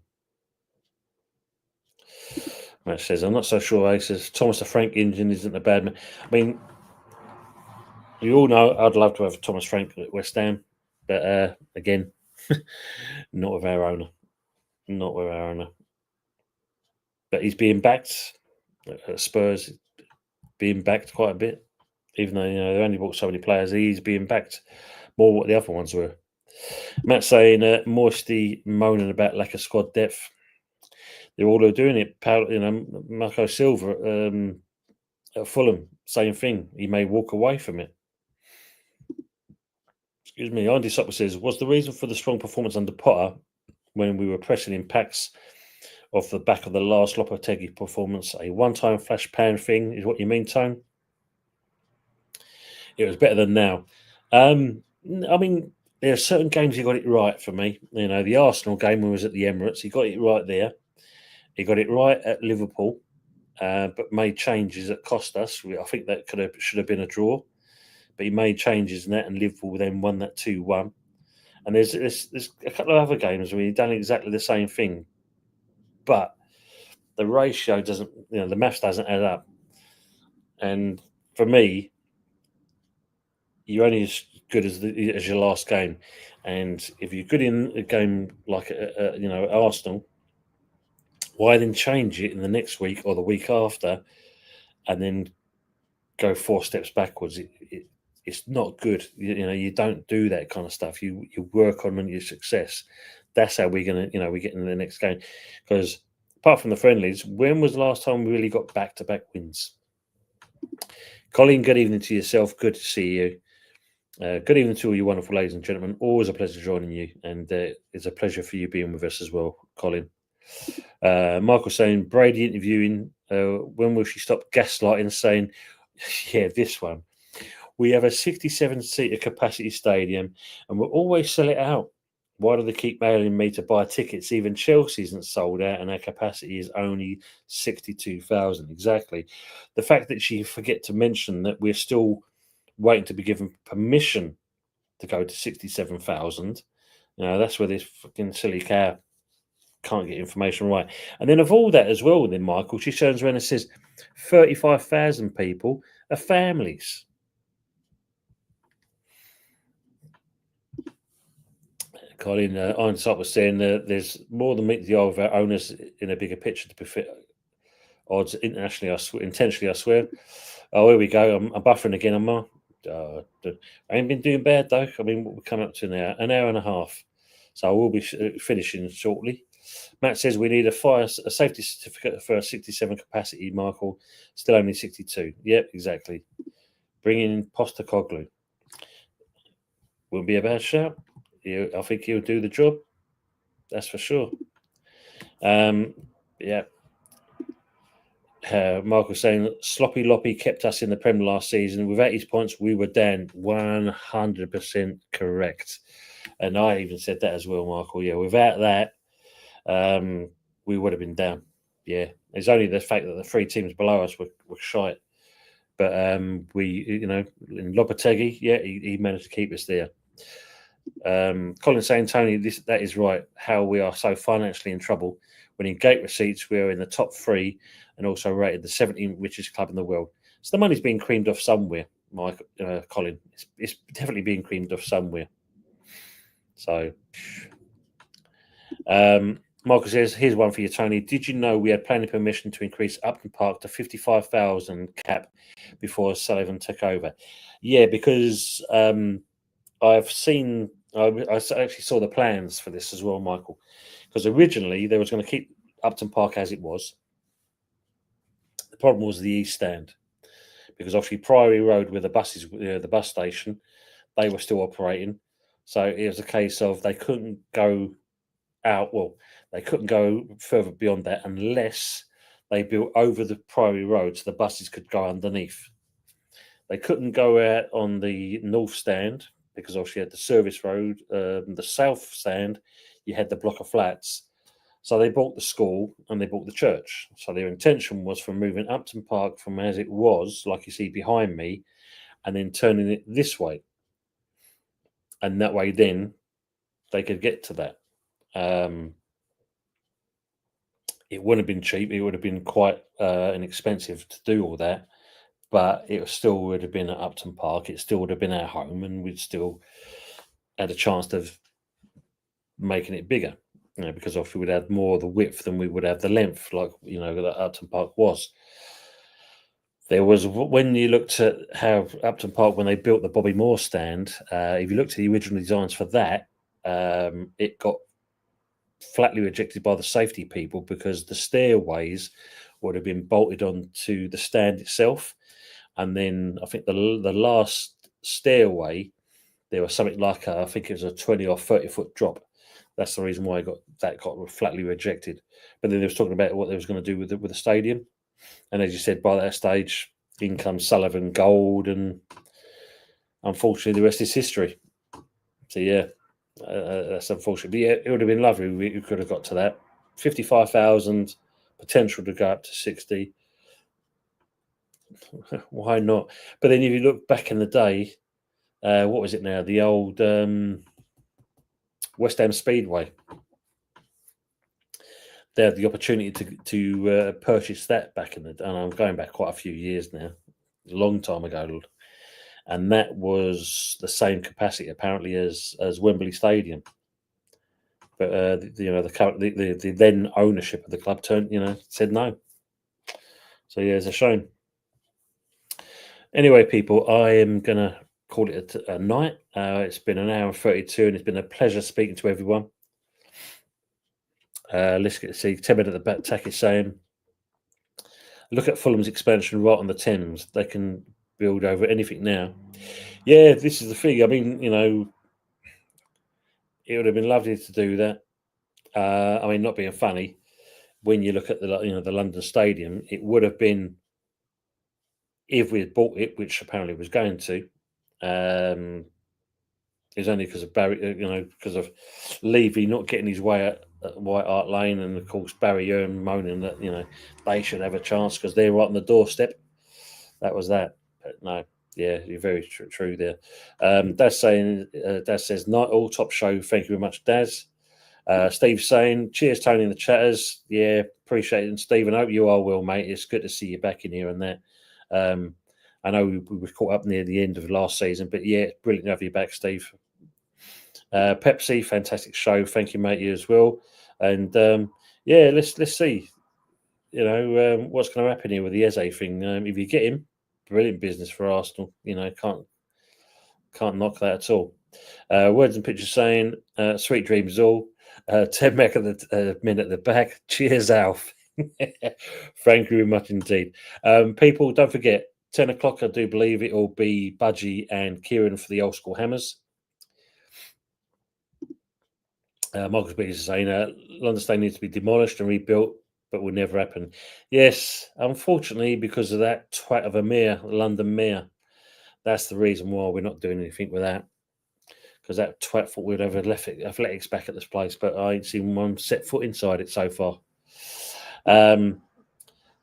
Matt says, I'm not so sure. He says, Thomas the Frank engine isn't a bad man. I mean, you all know I'd love to have Thomas Frank at West Ham. But again, not with our owner. Not with our owner. But he's being backed at Spurs, being backed quite a bit. Even though they only bought so many players, he's being backed more what the other ones were. Matt saying Moisty moaning about lack of squad depth. They're all doing it. Marco Silva at Fulham, same thing. He may walk away from it. Excuse me. Andy Supper says, was the reason for the strong performance under Potter when we were pressing in packs off the back of the last Lopetegui performance a one-time flash pan thing? Is what you mean, Tone? It was better than now. I mean, there are certain games he got it right for me. The Arsenal game when he was at the Emirates, he got it right there. He got it right at Liverpool, but made changes that cost us. I think that should have been a draw, but he made changes in that, and Liverpool then won that 2-1. And there's a couple of other games where he's done exactly the same thing, but the ratio doesn't, the maths doesn't add up. And for me, you're only as good as your last game, and if you're good in a game like Arsenal, why then change it in the next week or the week after, and then go 4 steps backwards? It's not good. You don't do that kind of stuff. You work on your success. That's how we're gonna we get into the next game. Because apart from the friendlies, when was the last time we really got back-to-back wins? Colin, good evening to yourself. Good to see you. Good evening to all you wonderful ladies and gentlemen. Always a pleasure joining you, and it's a pleasure for you being with us as well, Colin. Michael saying, Brady interviewing, when will she stop gaslighting, saying, yeah, this one. We have a 67-seater capacity stadium, and we'll always sell it out. Why do they keep mailing me to buy tickets? Even Chelsea isn't sold out, and our capacity is only 62,000. Exactly. The fact that she forget to mention that we're still waiting to be given permission to go to 67,000. That's where this fucking silly cow can't get information right. And then of all that as well, then Michael, she turns around and says 35,000 people are families. Colin Ironside was saying there's more than meet the eye of our owners in a bigger picture to be fit odds internationally. Intentionally, I swear. Oh, here we go. I'm buffering again. I ain't been doing bad though. I mean, we're coming up to an hour and a half, so I will be finishing shortly. Matt says we need a safety certificate for a 67 capacity. Michael, still only 62. Yep, exactly. Bring in Postecoglou. Wouldn't be a bad shout. I think he'll do the job. That's for sure. Yeah. Michael saying Sloppy Loppy kept us in the Prem last season. Without his points, we were down. 100% correct. And I even said that as well, Michael. Yeah, without that, we would have been down. Yeah, it's only the fact that the 3 teams below us were shite. But we, in Lopetegui, yeah, he managed to keep us there. Colin saying, Tony, that is right. How we are so financially in trouble when in gate receipts we are in the top 3 and also rated the 17th richest club in the world. So the money's being creamed off somewhere, Colin. It's definitely being creamed off somewhere. So, Michael says, here's one for you, Tony. Did you know we had planning permission to increase Upton Park to 55,000 cap before Sullivan took over? Yeah, because I've seen, I actually saw the plans for this as well, Michael, because originally they was going to keep Upton Park as it was. The problem was the East Stand, because obviously Priory Road, where the buses, the bus station, they were still operating. So it was a case of they couldn't go out. Well, they couldn't go further beyond that unless they built over the Priory Road, so the buses could go underneath. They couldn't go out on the North Stand because obviously you had the service road. The South Stand, you had the block of flats. So they bought the school and they bought the church. So their intention was for moving Upton Park from as it was, like you see behind me, and then turning it this way. And that way then they could get to that. It wouldn't have been cheap. It would have been quite inexpensive to do all that. But it still would have been at Upton Park. It still would have been our home, and we'd still had a chance of making it bigger. Because obviously we'd have more of the width than we would have the length, like that Upton Park was. There was, when you looked at how Upton Park, when they built the Bobby Moore stand, if you looked at the original designs for that, it got flatly rejected by the safety people because the stairways would have been bolted onto the stand itself. And then I think the last stairway, there was something like I think it was a 20 or 30 foot drop. That's the reason why that got flatly rejected. But then they was talking about what they was going to do with the stadium. And as you said, by that stage, in comes Sullivan Gold, and unfortunately, the rest is history. So yeah, that's unfortunate. But yeah, it would have been lovely. We could have got to that 55,000 potential to go up to 60. Why not? But then if you look back in the day, what was it now? The old West Ham Speedway. They had the opportunity to purchase that back in the day, and I'm going back quite a few years now, a long time ago, and that was the same capacity apparently as Wembley Stadium. But the then ownership of the club said no. So yeah, it's a shame. Anyway, people, I am gonna call it a night. It's been an hour and 32, and it's been a pleasure speaking to everyone. Let's see. Tebet at the back tack is saying, look at Fulham's expansion right on the Thames. They can build over anything now. Yeah, this is the thing. I mean, it would have been lovely to do that. I mean, not being funny, when you look at the London Stadium, it would have been, if we had bought it, which apparently was going to. It's only because of Barry, because of Levy not getting his way at White Hart Lane, and of course Barry Earn moaning that they should have a chance because they're right on the doorstep. That was that. But no, yeah, you're very true there. Daz says, "Night all, top show. Thank you very much, Daz." Steve saying, "Cheers, Tony and the chatters." Yeah, appreciate it, and Steve, I hope you are well, mate. It's good to see you back in here and there. I know we were caught up near the end of last season, but yeah, brilliant to have you back, Steve. Pepsi, fantastic show. Thank you, mate. You as well. And yeah, let's see. What's going to happen here with the Eze thing? If you get him, brilliant business for Arsenal. Can't knock that at all. Words and pictures saying, "Sweet dreams all." Ted Mack at the men at the back. Cheers, Alf. Thank you very much indeed. People, don't forget, 10 o'clock, I do believe it will be Budgie and Kieran for the Old School Hammers. Michael Spears is saying, London Stadium needs to be demolished and rebuilt, but will never happen. Yes, unfortunately, because of that twat of a mayor, London mayor. That's the reason why we're not doing anything with that. Because that twat thought we'd have athletics back at this place, but I ain't seen one set foot inside it so far.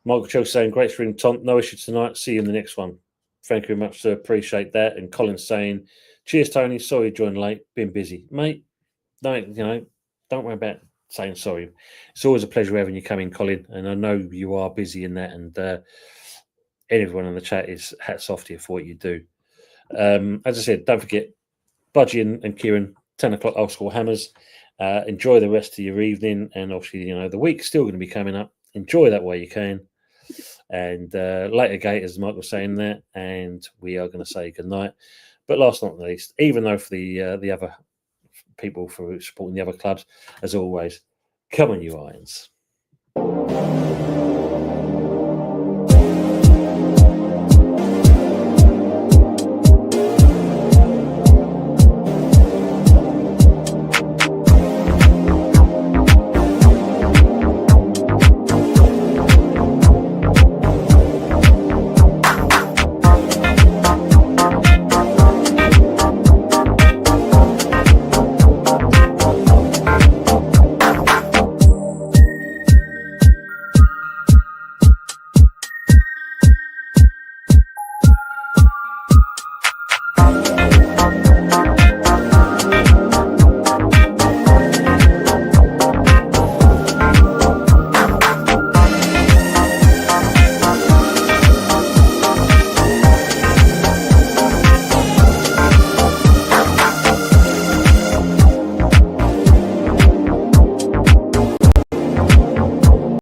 Michael Cho saying, great stream, Tom. No issue tonight. See you in the next one. Thank you very much, sir. Appreciate that. And Colin saying, cheers, Tony. Sorry you joined late. Been busy. Mate, don't worry about it. saying sorry. It's always a pleasure having you come in, Colin, and I know you are busy in that, and everyone in the chat is hats off to you for what you do. As I said, don't forget, Budgie and Kieran, 10 o'clock Old School Hammers. Enjoy the rest of your evening, and obviously, the week's still going to be coming up. Enjoy that while you can. And later, Gators, as Mike was saying that, and we are going to say goodnight. But last but not least, even though for the other people for supporting the other clubs, as always, come on, you Irons.